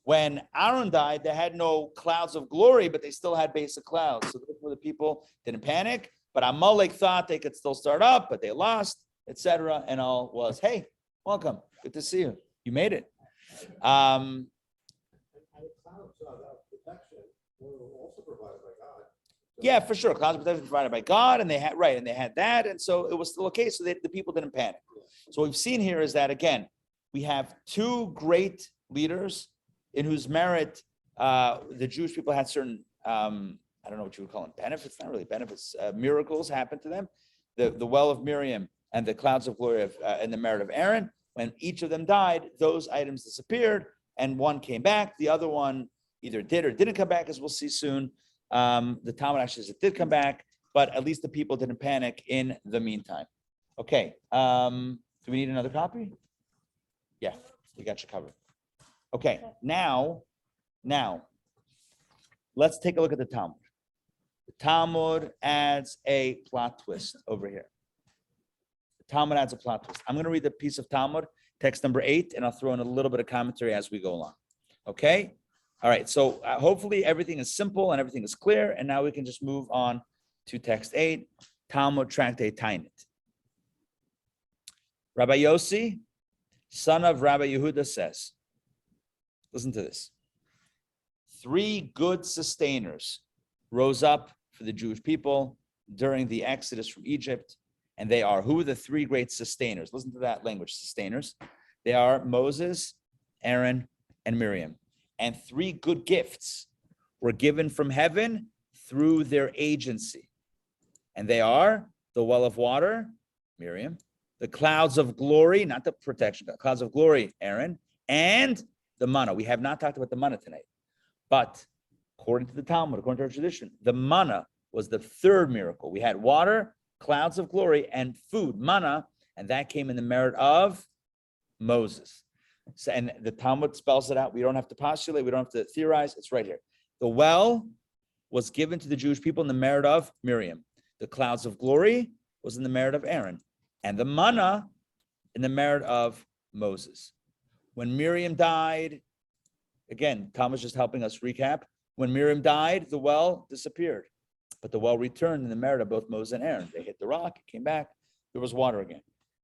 When Aaron died, they had no clouds of glory, but they still had basic clouds. So therefore, the people didn't panic. But Amalek thought they could still start up, but they lost, etc. And all was, hey, welcome, good to see you. You made it. And the clouds of protection were also provided by God. Yeah, for sure. Clouds of protection provided by God, and they had that, and so it was still okay. So the people didn't panic. So what we've seen here is that again, we have two great leaders in whose merit the Jewish people had certain I don't know what you would call them, benefits, not really benefits, miracles happened to them. The well of Miriam and the clouds of glory and the merit of Aaron. When each of them died, those items disappeared, and one came back. The other one either did or didn't come back, as we'll see soon. The Talmud actually says it did come back, but at least the people didn't panic in the meantime. Okay. Do we need another copy? Yeah, we got you covered. Okay, now, let's take a look at the Talmud. The Talmud adds a plot twist over here. The Talmud adds a plot twist. I'm going to read the piece of Talmud, text number 8, and I'll throw in a little bit of commentary as we go along. Okay? All right, so hopefully everything is simple and everything is clear, and now we can just move on to text 8, Talmud Tractate Tainit. Rabbi Yossi, son of Rabbi Yehuda, says, listen to this. 3 good sustainers rose up for the Jewish people during the Exodus from Egypt, and they are, who are the 3 great sustainers? Listen to that language, sustainers. They are Moses, Aaron, and Miriam. And 3 good gifts were given from heaven through their agency. And they are the well of water, Miriam, the clouds of glory, not the protection, the clouds of glory, Aaron, and the manna. We have not talked about the manna tonight. But according to the Talmud, according to our tradition, the manna was the 3rd miracle. We had water, clouds of glory, and food, manna, and that came in the merit of Moses. So, and the Talmud spells it out. We don't have to postulate. We don't have to theorize. It's right here. The well was given to the Jewish people in the merit of Miriam. The clouds of glory was in the merit of Aaron. And the manna in the merit of Moses. When Miriam died, again, Talmud's just helping us recap. When Miriam died, the well disappeared. But the well returned in the merit of both Moses and Aaron. They hit the rock, it came back, there was water again.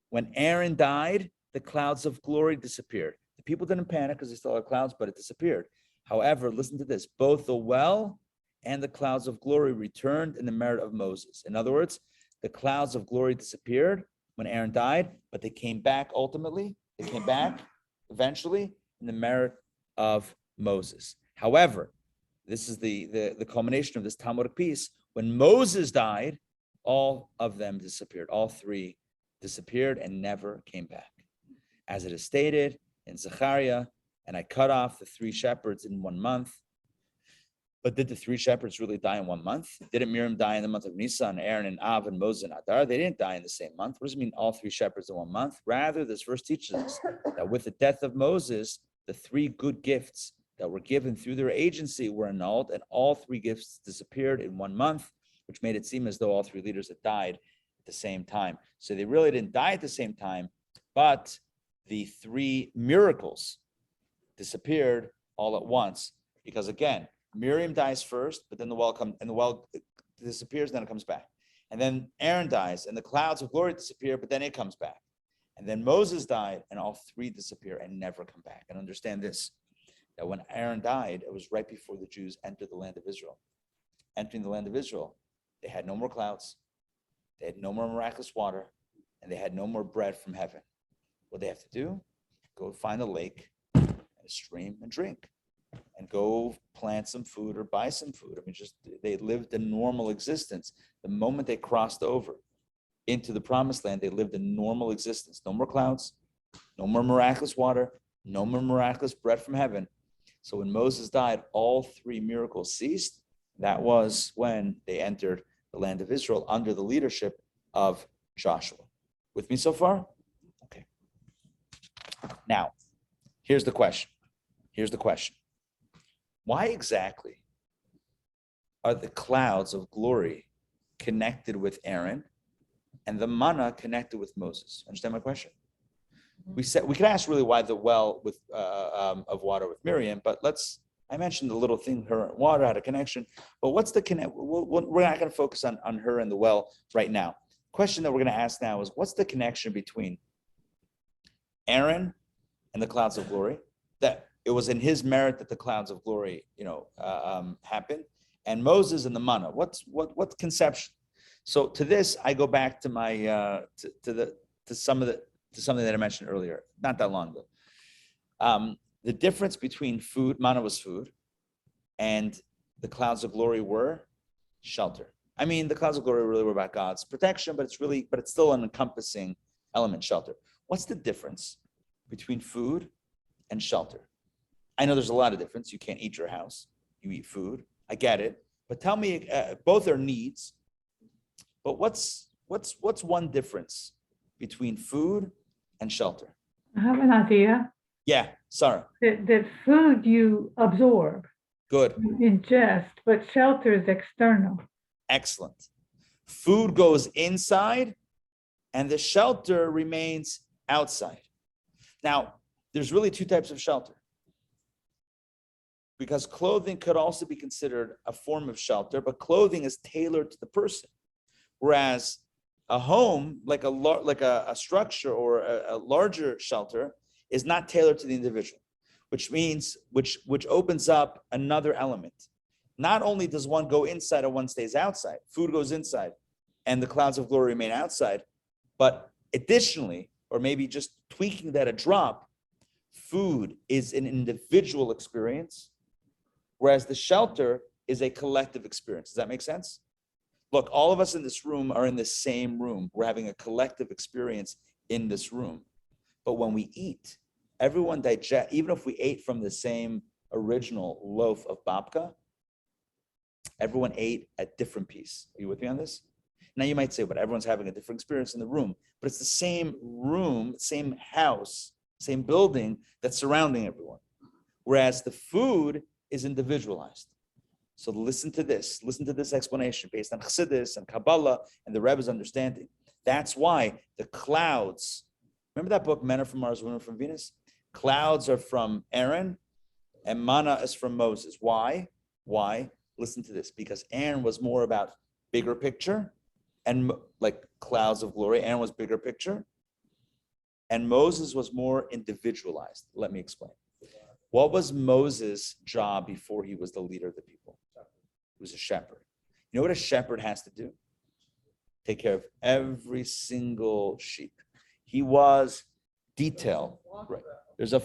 When Aaron died, the clouds of glory disappeared. The people didn't panic because they still had clouds, but it disappeared. However, listen to this, both the well and the clouds of glory returned in the merit of Moses. In other words, the clouds of glory disappeared when Aaron died, but they came back ultimately, they came back eventually in the merit of Moses. However, this is the culmination of this Talmudic piece. When Moses died, all of them disappeared. All 3 disappeared and never came back. As it is stated in Zechariah, and I cut off the 3 shepherds in 1 month. But did the 3 shepherds really die in 1 month? Didn't Miriam die in the month of Nisan, Aaron and Av, and Moses and Adar? They didn't die in the same month. What does it mean, all 3 shepherds in 1 month? Rather, this verse teaches us that with the death of Moses, the 3 good gifts that were given through their agency were annulled, and all 3 gifts disappeared in 1 month, which made it seem as though all 3 leaders had died at the same time. So they really didn't die at the same time, but the 3 miracles disappeared all at once, because again, Miriam dies first, but then the well comes, and the well disappears, then it comes back. And then Aaron dies, and the clouds of glory disappear, but then it comes back. And then Moses died, and all 3 disappear and never come back. And understand this, that when Aaron died, it was right before the Jews entered the land of Israel. Entering the land of Israel, they had no more clouds, they had no more miraculous water, and they had no more bread from heaven. What they have to do? Go find a lake, and a stream, and drink. And go plant some food or buy some food. I mean, just they lived a normal existence. The moment they crossed over into the promised land, they lived a normal existence. No more clouds, no more miraculous water, no more miraculous bread from heaven. So when Moses died, all 3 miracles ceased. That was when they entered the land of Israel under the leadership of Joshua. With me so far? Okay. Now, here's the question. Why exactly are the clouds of glory connected with Aaron and the manna connected with Moses? Understand my question? We could ask really why the well with of water with Miriam, but I mentioned the little thing, her and water had a connection, but what's the connect? We're not going to focus on her and the well right now. Question that we're going to ask now is, what's the connection between Aaron and the clouds of glory? That it was in his merit that the clouds of glory, happened, and Moses and the manna. What's conception? So to this, I go back to my to something that I mentioned earlier, not that long ago. The difference between food, manna was food, and the clouds of glory were shelter. I mean, the clouds of glory really were about God's protection, but it's still an encompassing element, shelter. What's the difference between food and shelter? I know there's a lot of difference. You can't eat your house. You eat food. I get it. But tell me, both are needs. But what's one difference between food and shelter? I have an idea. Yeah, Sarah. That food you absorb, Good. you ingest, but shelter is external. Excellent. Food goes inside and the shelter remains outside. Now, there's really two types of shelter. Because clothing could also be considered a form of shelter, but clothing is tailored to the person. Whereas a home, like a structure or a larger shelter, is not tailored to the individual, which means, which opens up another element. Not only does one go inside and one stays outside, food goes inside and the clouds of glory remain outside, but additionally, or maybe just tweaking that a drop, food is an individual experience, whereas the shelter is a collective experience. Does that make sense? Look, all of us in this room are in the same room. We're having a collective experience in this room. But when we eat, everyone digests, even if we ate from the same original loaf of babka, everyone ate a different piece. Are you with me on this? Now you might say, but everyone's having a different experience in the room, but it's the same room, same house, same building that's surrounding everyone. Whereas the food is individualized. So listen to this explanation based on Chassidus and Kabbalah and the Rebbe's understanding. That's why the clouds, remember that book, Men Are From Mars, Women Are From Venus? Clouds are from Aaron and manna is from Moses. Why? Listen to this, because Aaron was more about bigger picture and like clouds of glory. Aaron was bigger picture and Moses was more individualized. Let me explain. What was Moses' job before he was the leader of the people? He was a shepherd. You know what a shepherd has to do? Take care of every single sheep. He was detail. Right. It's like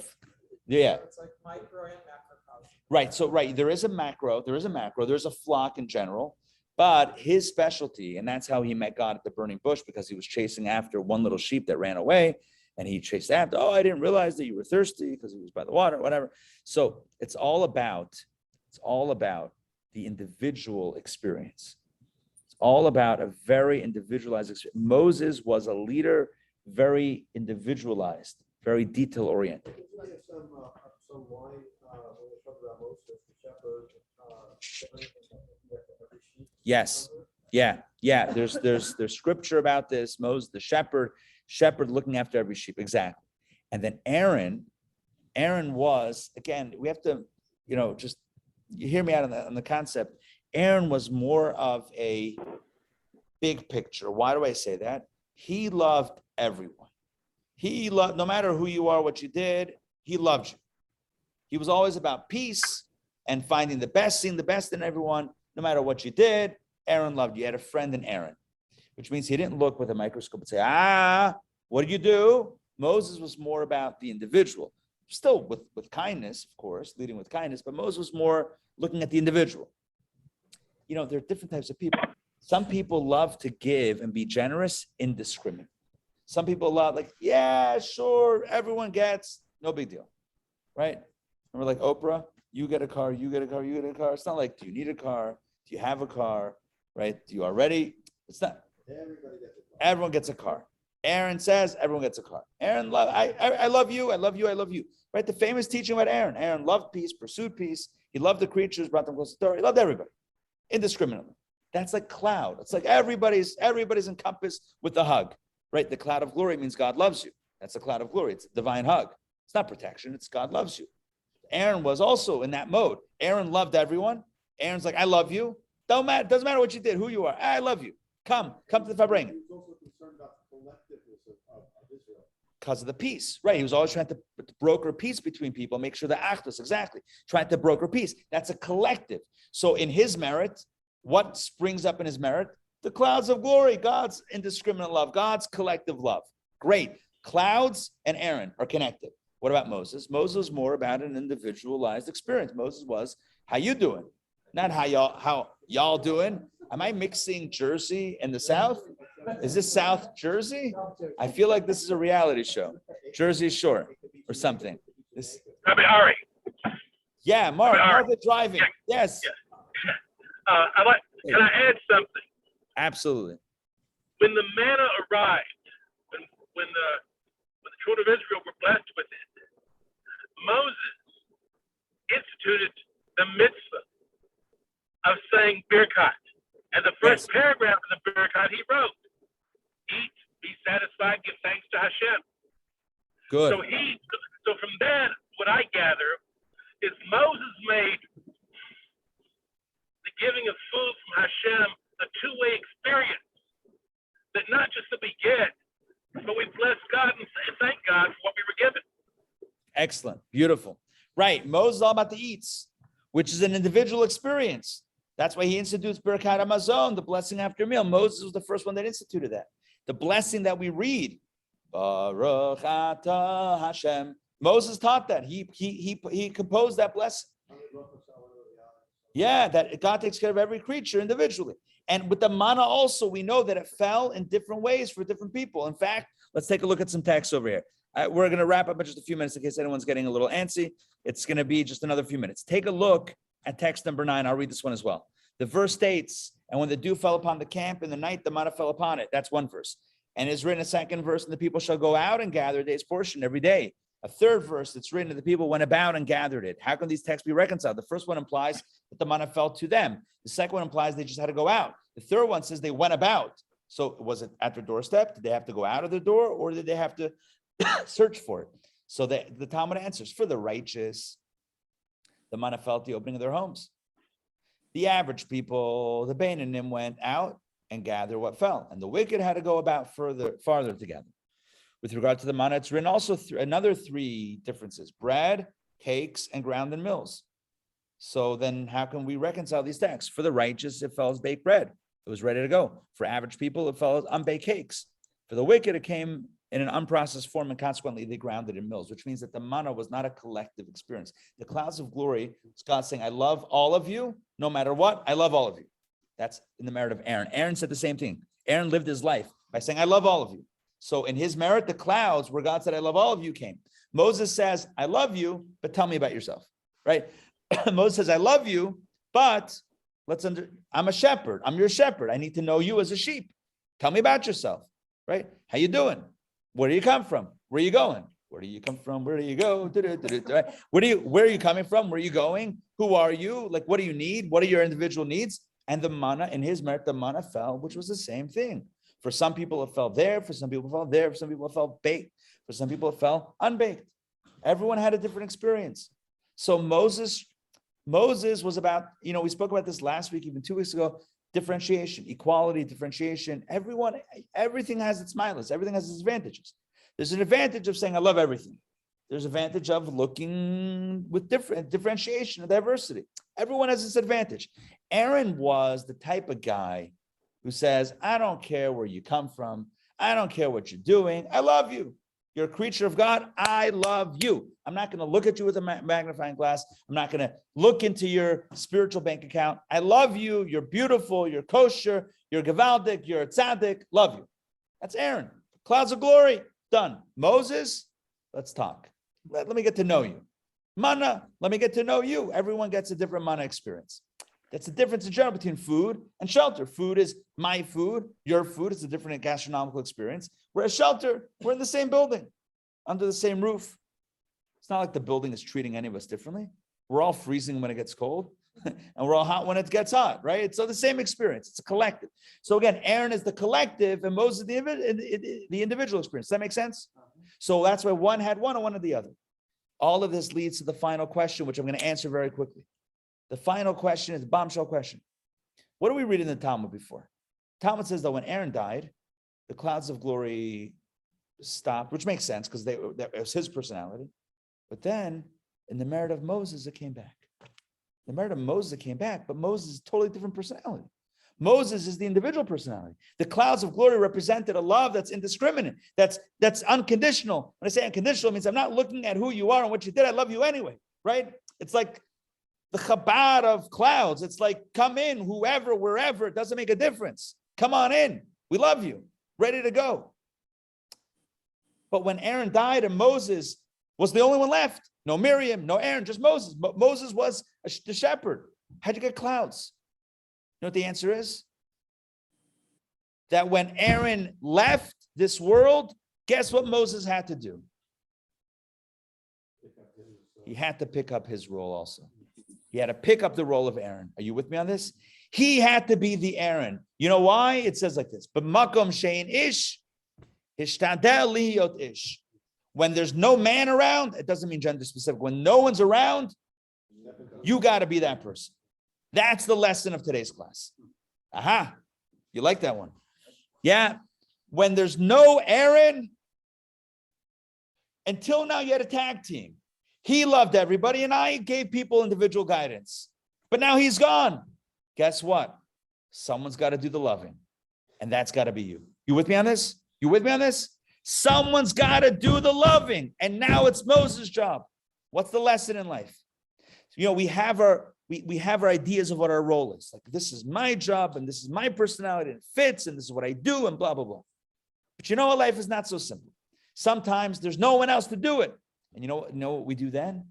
micro and macrocosm. Right. So there is a macro, there's a flock in general, but his specialty, and that's how he met God at the burning bush, because he was chasing after one little sheep that ran away. And he chased after, I didn't realize that you were thirsty because he was by the water, whatever. So it's all about the individual experience. It's all about a very individualized experience. Moses was a leader, very individualized, very detail oriented. Isn't there some line when we talk about Moses, the shepherd, every sheep? Yes. Yeah. There's scripture about this. Moses, the shepherd looking after every sheep. Exactly. And then Aaron was, again, we have to, just you hear me out on the concept. Aaron was more of a big picture. Why do I say that? He loved everyone. He loved, no matter who you are, what you did, he loved you. He was always about peace and finding the best, seeing the best in everyone, no matter what you did. Aaron loved you. You had a friend in Aaron, which means he didn't look with a microscope and say, what did you do? Moses was more about the individual, still with kindness, of course, leading with kindness, but Moses was more looking at the individual. There are different types of people. Some people love to give and be generous indiscriminately. Some people love yeah, sure, everyone gets, no big deal, right? Remember like Oprah, you get a car, you get a car, you get a car. It's not like, do you need a car? Do you have a car, right? Do you already? It's not. Everyone gets a car. Aaron says everyone gets a car. Aaron, I love you, I love you, I love you. Right? The famous teaching about Aaron. Aaron loved peace, pursued peace. He loved the creatures, brought them close to Torah. He loved everybody, indiscriminately. That's like cloud. It's like everybody's encompassed with a hug, right? The cloud of glory means God loves you. That's a cloud of glory. It's a divine hug. It's not protection. It's God loves you. Aaron was also in that mode. Aaron loved everyone. Aaron's like, I love you. Doesn't matter what you did, who you are. I love you. Come to the Fabring. He was also concerned about the collectiveness of Israel. Because of the peace, right? He was always trying to broker peace between people, make sure the achdus, exactly, trying to broker peace. That's a collective. So in his merit, what springs up in his merit? The clouds of glory, God's indiscriminate love, God's collective love. Great. Clouds and Aaron are connected. What about Moses? Moses was more about an individualized experience. Moses was, how you doing? Not how y'all doing. Am I mixing Jersey and the South? Is this South Jersey? I feel like this is a reality show. Jersey Shore or something. Rabbi Ari. Yeah, Mark, the driving. Yes. Can I add something? Absolutely. When the manna arrived, when the children of Israel were blessed with it, Moses instituted the mitzvah of saying birkat. And the first paragraph of the birkat he wrote, eat, be satisfied, give thanks to Hashem. Good. So from that, what I gather is Moses made the giving of food from Hashem a two-way experience. That not just that we get, but we bless God and thank God for what we were given. Excellent. Beautiful. Right. Moses is all about the eats, which is an individual experience. That's why he institutes Birkat Hamazon, the blessing after meal. Moses was the first one that instituted that. The blessing that we read, Baruch Atah Hashem. Moses taught that. He composed that blessing. Yeah, that God takes care of every creature individually. And with the manna also, we know that it fell in different ways for different people. In fact, let's take a look at some text over here. We're going to wrap up in just a few minutes in case anyone's getting a little antsy. It's going to be just another few minutes. Take a look at text number 9. I'll read this one as well. The verse states, and when the dew fell upon the camp in the night, the manna fell upon it. That's one verse. And it's written a second verse, and the people shall go out and gather a day's portion every day. A third verse, it's written that the people went about and gathered it. How can these texts be reconciled? The first one implies that the manna fell to them. The second one implies they just had to go out. The third one says they went about. So was it at their doorstep? Did they have to go out of their door, or did they have to search for it? So the Talmud answers, for the righteous, the manna fell at the opening of their homes. The average people, the Beinanim, went out and gathered what fell, and the wicked had to go about farther together. With regard to the manna, it's written also another 3 differences: bread, cakes, and ground in mills. So then how can we reconcile these texts? For the righteous, it fell as baked bread. It was ready to go. For average people, it fell as unbaked cakes. For the wicked, it came in an unprocessed form, and consequently, they ground it in mills, which means that the manna was not a collective experience. The clouds of glory is God saying, I love all of you, no matter what, I love all of you. That's in the merit of Aaron. Aaron said the same thing. Aaron lived his life by saying, I love all of you. So in his merit, the clouds where God said, I love all of you came. Moses says, I love you, but tell me about yourself, right? Moses says, I love you, but I'm a shepherd. I'm your shepherd. I need to know you as a sheep. Tell me about yourself, right? How you doing? Where do you come from? Where are you going? Where do you come from? Where do you go? Where are you coming from? Where are you going? Who are you? Like, what do you need? What are your individual needs? And the manna, in his merit, the manna fell, which was the same thing. For some people, it fell there. For some people, it fell there. For some people, it fell baked. For some people, it fell unbaked. Everyone had a different experience. So Moses was about, we spoke about this last week, even 2 weeks ago, differentiation, equality, differentiation. Everything has its milas. Everything has its advantages. There's an advantage of saying, I love everything. There's an advantage of looking with differentiation and diversity. Everyone has its advantage. Aaron was the type of guy who says, I don't care where you come from. I don't care what you're doing. I love you. You're a creature of God. I love you. I'm not going to look at you with a magnifying glass. I'm not going to look into your spiritual bank account. I love you. You're beautiful. You're kosher. You're gavaldik. You're a tzaddik. Love you. That's Aaron. Clouds of glory. Done. Moses, let's talk. Let me get to know you. Manna, let me get to know you. Everyone gets a different manna experience. That's the difference in general between food and shelter. Food is my food, your food. It's a different gastronomical experience. Whereas shelter, we're in the same building, under the same roof. It's not like the building is treating any of us differently. We're all freezing when it gets cold, and we're all hot when it gets hot, right? So the same experience. It's a collective. So again, Aaron is the collective, and Moses is the individual experience. Does that make sense? So that's why one had one and one had the other. All of this leads to the final question, which I'm going to answer very quickly. The final question is a bombshell question. What do we read in the Talmud before? Talmud says that when Aaron died, the clouds of glory stopped, which makes sense because that was his personality. But then in the merit of Moses, it came back. The merit of Moses, it came back, but Moses is a totally different personality. Moses is the individual personality. The clouds of glory represented a love that's indiscriminate, that's unconditional. When I say unconditional, it means I'm not looking at who you are and what you did. I love you anyway, right? It's like the Chabad of clouds. It's like, come in, whoever, wherever, it doesn't make a difference. Come on in. We love you. Ready to go. But when Aaron died and Moses was the only one left, no Miriam, no Aaron, just Moses. Moses was the shepherd. How'd you get clouds? You know what the answer is? That when Aaron left this world, guess what Moses had to do? He had to pick up his role also. He had to pick up the role of Aaron. Are you with me on this? He had to be the Aaron. You know why? It says like this. But makom shein ish, hishtadel lihiyot ish. When there's no man around, it doesn't mean gender specific. When no one's around, you got to be that person. That's the lesson of today's class. Aha. You like that one? Yeah. When there's no Aaron, until now you had a tag team. He loved everybody and I gave people individual guidance. But now he's gone. Guess what? Someone's got to do the loving. And that's got to be you. You with me on this? You with me on this? Someone's got to do the loving. And now it's Moses' job. What's the lesson in life? You know, we have our ideas of what our role is. Like, this is my job and this is my personality and it fits and this is what I do and blah, blah, blah. But you know what? Life is not so simple. Sometimes there's no one else to do it. And you know what we do then?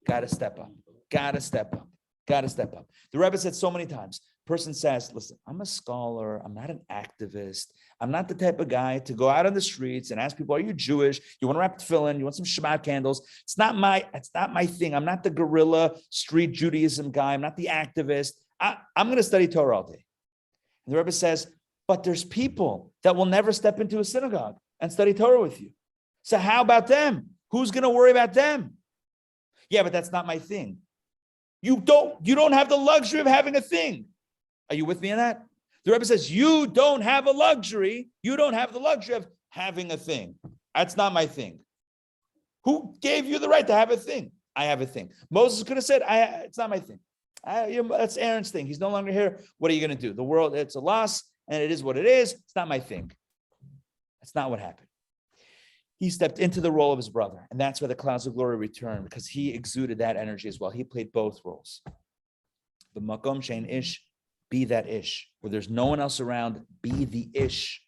Got to step up. Got to step up. Got to step up. The Rebbe said so many times, person says, listen, I'm a scholar. I'm not an activist. I'm not the type of guy to go out on the streets and ask people, are you Jewish? You want to wrap tefillin? You want some Shabbat candles? It's not my thing. I'm not the guerrilla street Judaism guy. I'm not the activist. I'm going to study Torah all day. And the Rebbe says, but there's people that will never step into a synagogue and study Torah with you. So how about them? Who's going to worry about them? Yeah, but that's not my thing. You don't have the luxury of having a thing. Are you with me on that? The Rebbe says, you don't have a luxury. You don't have the luxury of having a thing. That's not my thing. Who gave you the right to have a thing? I have a thing. Moses could have said, it's not my thing. That's Aaron's thing. He's no longer here. What are you going to do? The world, it's a loss, and it is what it is. It's not my thing. That's not what happened. He stepped into the role of his brother, and that's where the clouds of glory returned, because he exuded that energy as well. He played both roles. The makom shein ish, be that ish. Where there's no one else around, be the ish.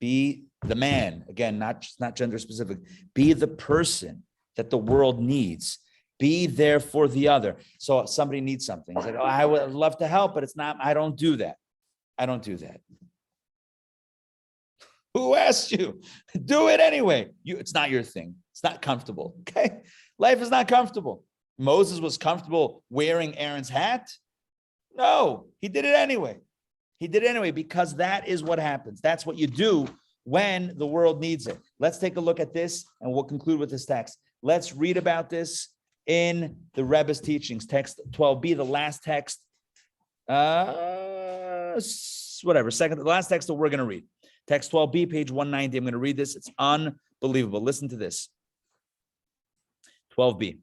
Be the man. Again, not gender specific. Be the person that the world needs. Be there for the other. So if somebody needs something, it's like, oh, I would love to help, but it's not, I don't do that. I don't do that. Who asked you? Do it anyway. It's not your thing. It's not comfortable. Okay. Life is not comfortable. Moses was comfortable wearing Aaron's hat. No, he did it anyway. He did it anyway, because that is what happens. That's what you do when the world needs it. Let's take a look at this and we'll conclude with this text. Let's read about this in the Rebbe's teachings, text 12b, the last text, the last text that we're going to read. Text 12b, page 190. I'm going to read this. It's unbelievable. Listen to this. 12b.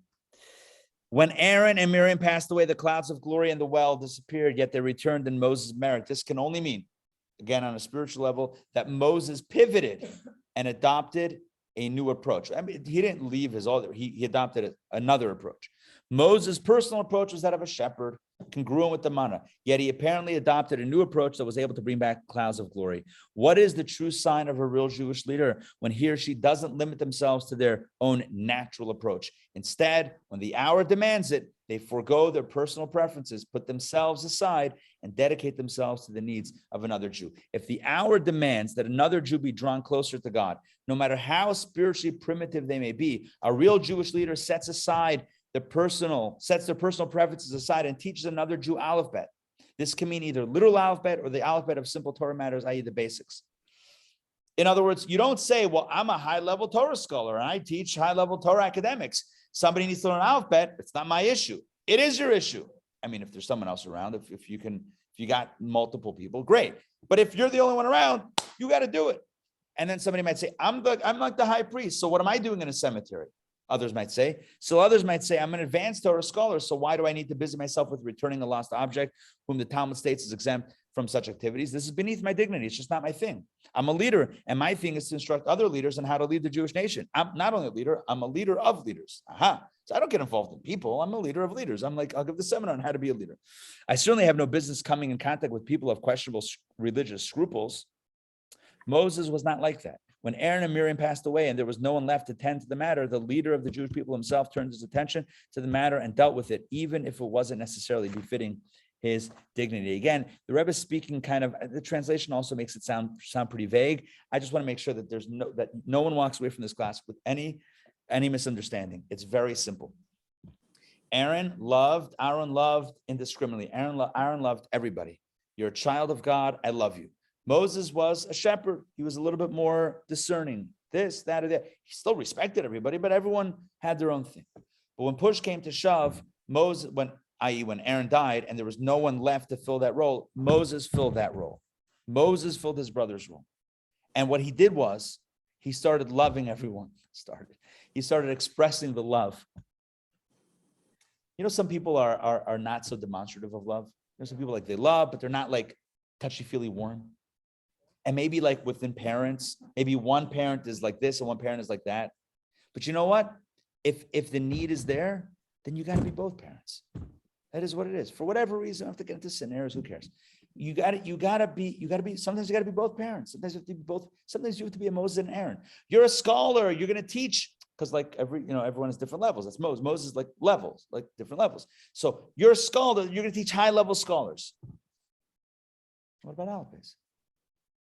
When Aaron and Miriam passed away, the clouds of glory and the well disappeared, yet they returned in Moses' merit. This can only mean, again, on a spiritual level, that Moses pivoted and adopted a new approach. I mean, he didn't leave his other, he adopted another approach. Moses' personal approach was that of a shepherd, congruent with the manna, yet he apparently adopted a new approach that was able to bring back clouds of glory. What is the true sign of a real Jewish leader? When he or she doesn't limit themselves to their own natural approach. Instead, when the hour demands it, they forego their personal preferences, put themselves aside, and dedicate themselves to the needs of another Jew. If the hour demands that another Jew be drawn closer to God, no matter how spiritually primitive they may be, a real Jewish leader sets their personal preferences aside and teaches another Jew alphabet. This can mean either literal alphabet or the alphabet of simple Torah matters, i.e. the basics. In other words, you don't say, well, I'm a high-level Torah scholar and I teach high-level Torah academics. Somebody needs to learn alphabet. It's not my issue. It is your issue. I mean, if there's someone else around, if you got multiple people, great. But if you're the only one around, you got to do it. And then somebody might say, I'm like the high priest. So what am I doing in a cemetery? Others might say. So others might say, I'm an advanced Torah scholar. So why do I need to busy myself with returning a lost object whom the Talmud states is exempt from such activities? This is beneath my dignity. It's just not my thing. I'm a leader, and my thing is to instruct other leaders on how to lead the Jewish nation. I'm not only a leader, I'm a leader of leaders. So I don't get involved in people. I'm a leader of leaders. I'll give the seminar on how to be a leader. I certainly have no business coming in contact with people of questionable religious scruples. Moses was not like that. When Aaron and Miriam passed away and there was no one left to tend to the matter, the leader of the Jewish people himself turned his attention to the matter and dealt with it, even if it wasn't necessarily befitting his dignity. Again, the Rebbe is speaking kind of, the translation also makes it sound pretty vague. I just want to make sure that that no one walks away from this class with any misunderstanding. It's very simple. Aaron loved indiscriminately. Aaron loved everybody. You're a child of God. I love you. Moses was a shepherd. He was a little bit more discerning. This, that, or that. He still respected everybody, but everyone had their own thing. But when push came to shove, Moses, when Aaron died and there was no one left to fill that role, Moses filled that role. Moses filled his brother's role. And what he did was he started loving everyone. He started expressing the love. You know, some people are not so demonstrative of love. There's some people like they love, but they're not like touchy-feely warm. And maybe like within parents, maybe one parent is like this and one parent is like that. But you know what? If the need is there, then you got to be both parents. That is what it is. For whatever reason, I have to get into scenarios. Who cares? You got to be. Sometimes you got to be both parents. Sometimes you have to be both. Sometimes you have to be a Moses and Aaron. You're a scholar. You're going to teach because like everyone has different levels. That's Moses. Moses is like levels, like different levels. So you're a scholar. You're going to teach high level scholars. What about Alpes?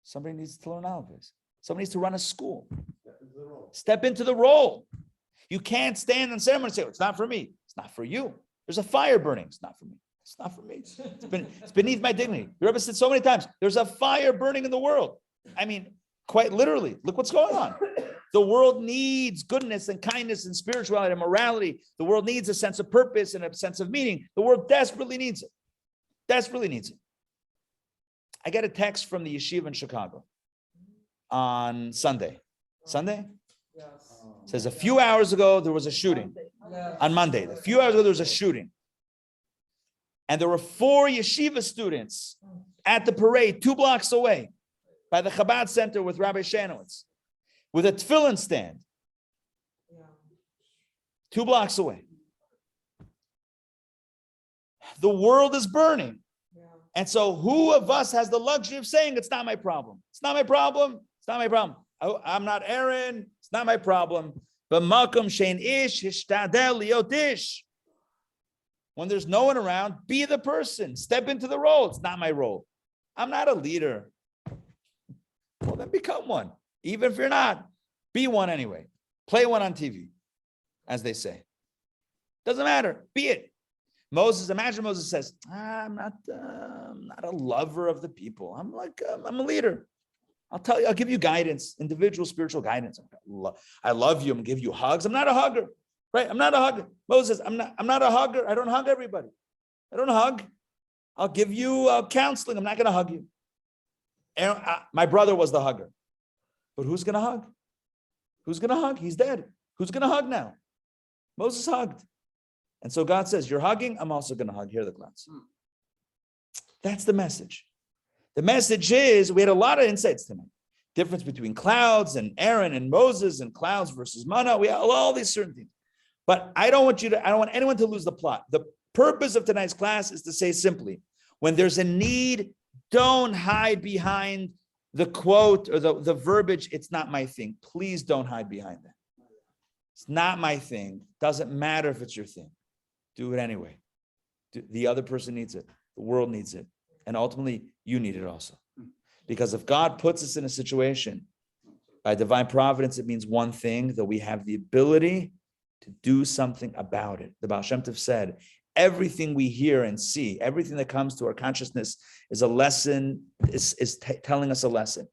Somebody needs to learn Alpes. Somebody needs to run a school. Step into the role. You can't stand in ceremony and say, it's not for me. It's not for you. There's a fire burning. It's not for me. It's not for me. It's beneath my dignity. The Rebbe said so many times, there's a fire burning in the world. I mean, quite literally, look what's going on. The world needs goodness and kindness and spirituality and morality. The world needs a sense of purpose and a sense of meaning. The world desperately needs it. Desperately needs it. I get a text from the yeshiva in Chicago on Sunday. Sunday? Yes. It says a few hours ago, there was a shooting. Yes. On Monday. A few hours ago, there was a shooting. And there were 4 yeshiva students at the parade 2 blocks away by the Chabad Center with Rabbi Shanowitz with a tefillin stand. 2 blocks away. The world is burning. And so who of us has the luxury of saying, it's not my problem? It's not my problem. It's not my problem. I'm not Aaron. It's not my problem. But makom shein ish hishtadel liot ish. When there's no one around, be the person. Step into the role. It's not my role. I'm not a leader. Well, then become one. Even if you're not, be one anyway. Play one on TV, as they say. Doesn't matter. Be it. Imagine Moses says, I'm not a lover of the people. I'm a leader. I'll give you guidance, individual spiritual guidance. I love you. I'm gonna give you hugs. I'm not a hugger, right? I'm not a hugger. Moses, I'm not a hugger. I don't hug everybody. I don't hug. I'll give you counseling. I'm not gonna hug you. Aaron, my brother was the hugger. But who's gonna hug? Who's gonna hug? He's dead. Who's gonna hug now? Moses hugged. And so God says, you're hugging, I'm also going to hug. Here are the clouds. That's the message. The message is, we had a lot of insights tonight. Difference between clouds and Aaron and Moses and clouds versus manna. We have all these certain things. But I don't want anyone to lose the plot. The purpose of tonight's class is to say simply, when there's a need, don't hide behind the quote or the verbiage, it's not my thing. Please don't hide behind that. It's not my thing. Doesn't matter if it's your thing. Do it anyway. The other person needs it. The world needs it. And ultimately, you need it also. Because if God puts us in a situation, by divine providence, it means one thing, that we have the ability to do something about it. The Baal Shem Tov said, everything we hear and see, everything that comes to our consciousness is a lesson, is telling us a lesson.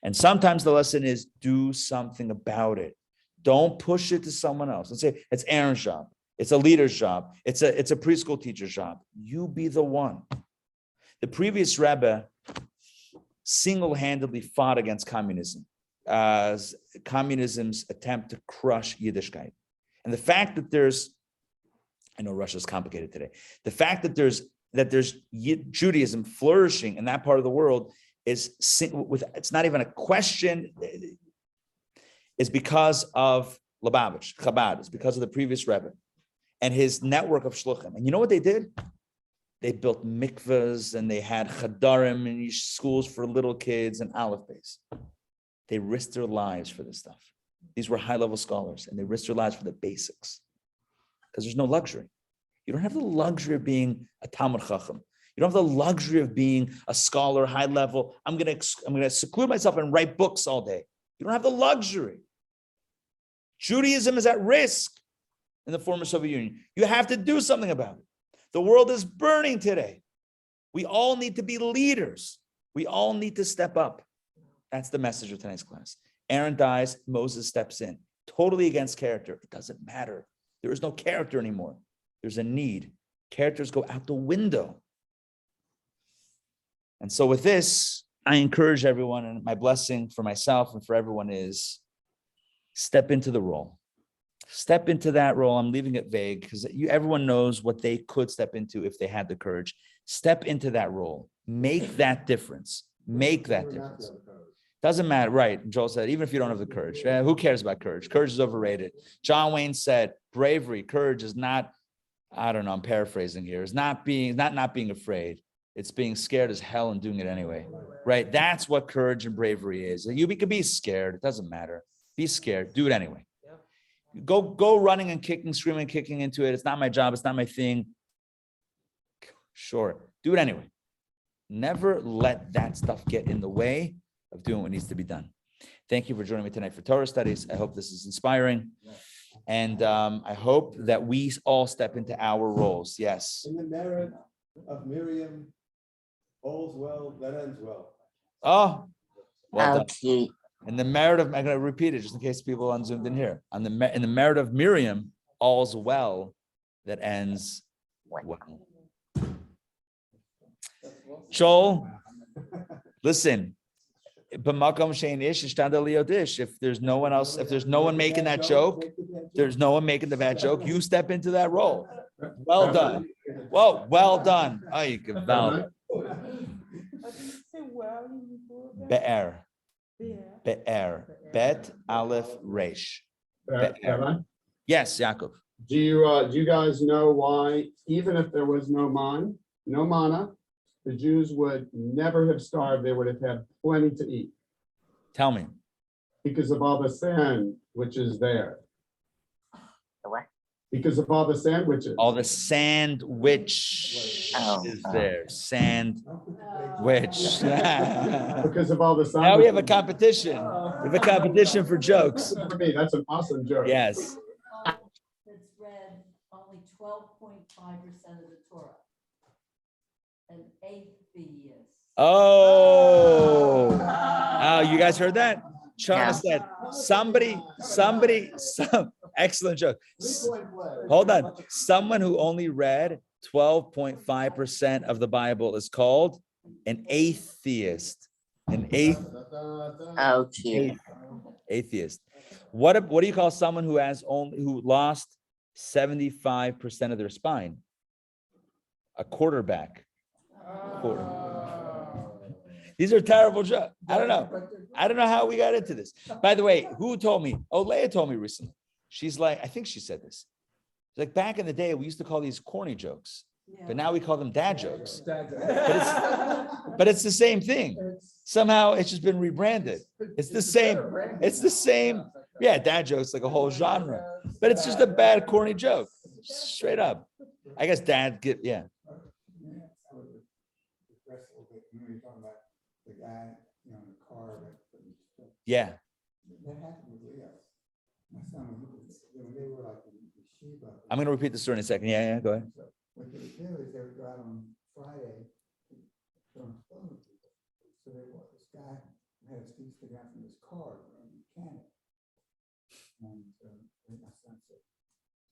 And sometimes the lesson is do something about it. Don't push it to someone else. Let's say it's Aaron's job. It's a leader's job. It's a preschool teacher's job. You be the one. The previous Rebbe single-handedly fought against communism, communism's attempt to crush Yiddishkeit. And the fact that I know Russia's complicated today. The fact that there's Judaism flourishing in that part of the world it's not even a question. Is because of Lubavitch, Chabad. It's because of the previous Rebbe and his network of shluchim. And you know what they did? They built mikvahs and they had chadarim in each schools for little kids and aleph beis. They risked their lives for this stuff. These were high-level scholars, and they risked their lives for the basics because there's no luxury. You don't have the luxury of being a Talmud Chacham. You don't have the luxury of being a scholar, high level. I'm gonna seclude myself and write books all day. You don't have the luxury. Judaism is at risk in the former Soviet Union. You have to do something about it. The world is burning today. We all need to be leaders. We all need to step up. That's the message of tonight's class. Aaron dies, Moses steps in. Totally against character. It doesn't matter. There is no character anymore. There's a need. Characters go out the window. And so with this, I encourage everyone, and my blessing for myself and for everyone is step into the role. Step into that role. I'm leaving it vague because everyone knows what they could step into if they had the courage. Step into that role. Make that difference. Make that difference. Doesn't matter, right? Joel said, even if you don't have the courage, who cares about courage? Courage is overrated. John Wayne said, bravery, courage is not, I don't know, I'm paraphrasing here. It's not being afraid. It's being scared as hell and doing it anyway, right? That's what courage and bravery is. You could be scared. It doesn't matter. Be scared. Do it anyway. Go running and kicking, screaming, kicking into it. It's not my job. It's not my thing. Sure. Do it anyway. Never let that stuff get in the way of doing what needs to be done. Thank you for joining me tonight for Torah studies. I hope this is inspiring. And I hope that we all step into our roles. Yes. In the merit of Miriam, all's well, that ends well. Oh, well done. Okay. In the merit of, I'm going to repeat it just in case people on Zoom didn't hear. In the merit of Miriam, all's well that ends well. Joel, listen. If there's no one else, if there's no one making that joke, there's no one making the bad joke, you step into that role. Well done. Whoa, well done. Oh, you can valid. Be'er. Be'er. Bet Aleph Resh. Be'er. Yes, Yaakov. Do you guys know why, even if there was no manna, the Jews would never have starved? They would have had plenty to eat. Tell me. Because of all the sand which is there. The what? Because of all the sandwiches. All the sandwich is there. Sandwich. Because of all the sandwiches. Now we have a competition. We have a competition for jokes. For me, that's an awesome joke. Yes. That's read only 12.5% of the Torah. An atheist. Oh, you guys heard that? Charles said, excellent joke. Hold on. Someone who only read 12.5% of the Bible is called an atheist. An atheist. What do you call someone who lost 75% of their spine? A quarterback. These are terrible jokes. I don't know how we got into this. By the way, who told me? Oh, Leah told me recently. She's like, I think she said this. She's like, back in the day, we used to call these corny jokes, but now we call them dad jokes. But it's the same thing. Somehow it's just been rebranded. It's the same. It's the same. Yeah, dad jokes like a whole genre, but it's just a bad corny joke, straight up. I guess dad yeah. You're talking about the guy, in the car. Yeah. That happened with Leo. My son, when they were like in yeshiva. I'm going to repeat the story in a second. Yeah, go ahead. So what they would do is they would go out on Friday to go on the phone with people. So this guy had his feet sticking out from his car, a mechanic. And my son said,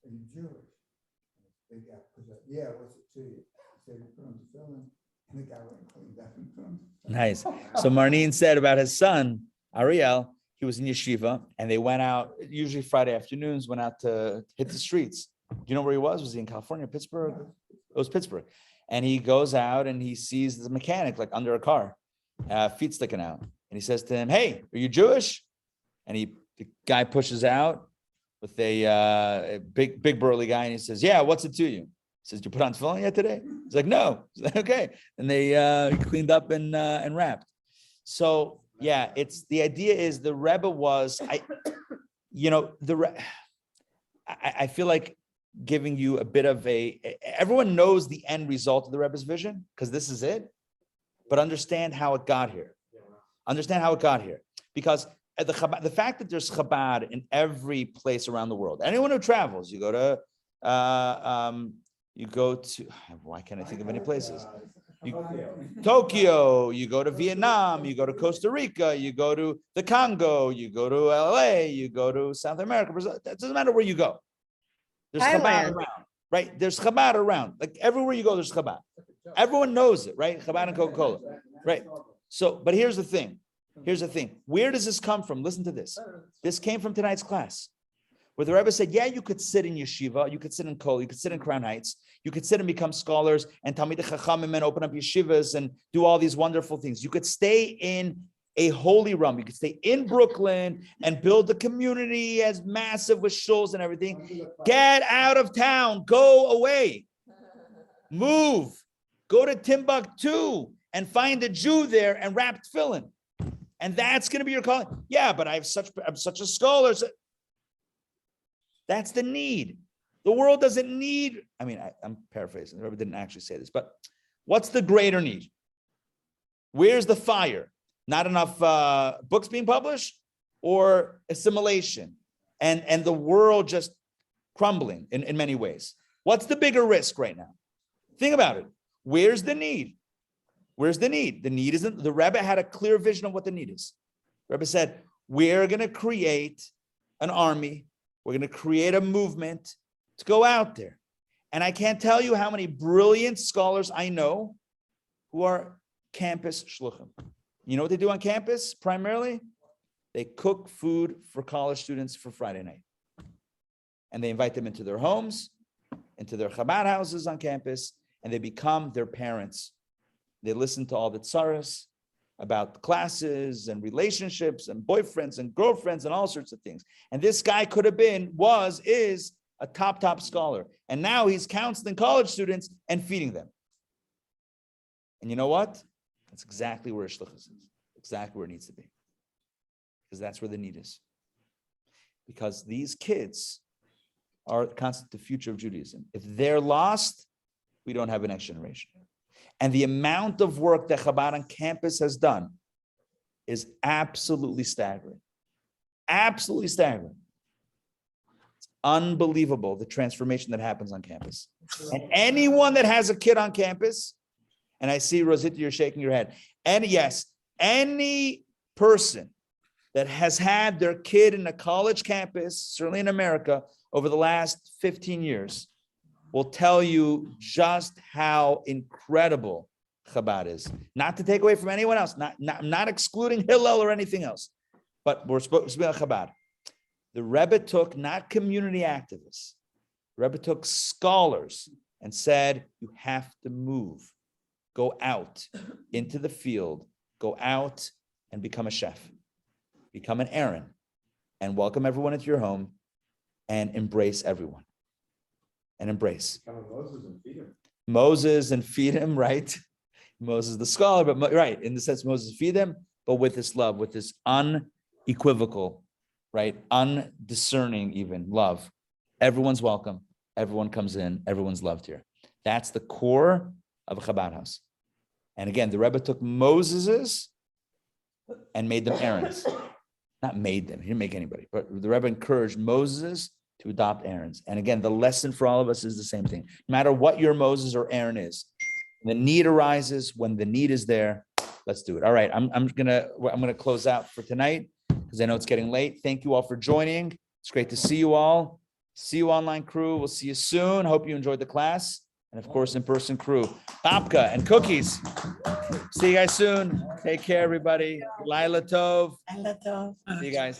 "Are you Jewish?" And the big guy pushed up, "Yeah, what's it to you?" He said, "We put him to film." And the guy went and cleaned up and put him. Nice. So Marnine said about his son, Ariel, he was in yeshiva and they went out, usually Friday afternoons, went out to hit the streets. Do you know where he was? Was he in California, Pittsburgh? It was Pittsburgh. And he goes out and he sees the mechanic like under a car, feet sticking out. And he says to him, "Hey, are you Jewish?" And the guy pushes out with a big burly guy and he says, "Yeah, what's it to you?" He says, "Did you put on tefillin yet today?" He's like, "No." He's like, "Okay." And they cleaned up and wrapped. So yeah, it's the idea is the Rebbe was I feel like giving you a bit of everyone knows the end result of the Rebbe's vision, because this is it, but understand how it got here. Understand how it got here. Because the fact that there's Chabad in every place around the world, anyone who travels, you go to, why can't I think of any places? Tokyo, you go to Vietnam, you go to Costa Rica, you go to the Congo, you go to LA, you go to South America, Brazil. It doesn't matter where you go. There's Chabad around, right? There's Chabad around. Like everywhere you go, there's Chabad. Everyone knows it, right? Chabad and Coca-Cola, right? So, but here's the thing. Where does this come from? Listen to this. This came from tonight's class, where the Rebbe said, yeah, you could sit in yeshiva, you could sit in Kol, you could sit in Crown Heights, you could sit and become scholars and Talmidei Chachamim and open up yeshivas and do all these wonderful things. You could stay in a holy realm. You could stay in Brooklyn and build a community as massive with shuls and everything. Get out of town. Go away. Move. Go to Timbuktu and find a Jew there and wrap tefillin. And that's going to be your calling. Yeah, but I'm such a scholar. That's the need. The world doesn't need, I'm paraphrasing. The Rebbe didn't actually say this, but what's the greater need? Where's the fire? Not enough books being published, or assimilation and the world just crumbling in many ways? What's the bigger risk right now? Think about it. Where's the need? Where's the need? The need isn't, the Rebbe had a clear vision of what the need is. The Rebbe said, we're going to create an army. We're going to create a movement to go out there. And I can't tell you how many brilliant scholars I know who are campus shluchim. You know what they do on campus primarily? They cook food for college students for Friday night. And they invite them into their homes, into their Chabad houses on campus, and they become their parents. They listen to all the tzaras about classes and relationships and boyfriends and girlfriends and all sorts of things. And this guy could have been, is a top scholar. And now he's counseling college students and feeding them. And you know what? That's exactly where shluchus is. Exactly where it needs to be. Because that's where the need is. Because these kids are constitute the future of Judaism. If they're lost, we don't have a next generation. And the amount of work that Chabad on campus has done is absolutely staggering. Absolutely staggering. It's unbelievable, the transformation that happens on campus. And anyone that has a kid on campus, and I see, Rosita, you're shaking your head. And yes, any person that has had their kid in a college campus, certainly in America, over the last 15 years, will tell you just how incredible Chabad is. Not to take away from anyone else, not excluding Hillel or anything else, but we're supposed to be on Chabad. The Rebbe took not community activists, the Rebbe took scholars and said, you have to move. Go out into the field, go out and become a chef, become an Aaron, and welcome everyone into your home and embrace everyone. And embrace. Moses and feed him, right? Moses the scholar, but right, in the sense Moses feed him, but with this love, with this unequivocal, right, undiscerning even love. Everyone's welcome. Everyone comes in. Everyone's loved here. That's the core of a Chabad house. And again, the Rebbe took Moses's and made them Aaron's. Not made them. He didn't make anybody, but the Rebbe encouraged Moses to adopt Aaron's. And again, the lesson for all of us is the same thing. No matter what your Moses or Aaron is, the need arises. When the need is there, let's do it. All right, I'm gonna close out for tonight because I know it's getting late. Thank you all for joining. It's great to see you all. See you online crew. We'll see you soon. Hope you enjoyed the class. And of course, in-person crew. Babka and cookies. See you guys soon. Take care, everybody. Laila Tov. See you guys.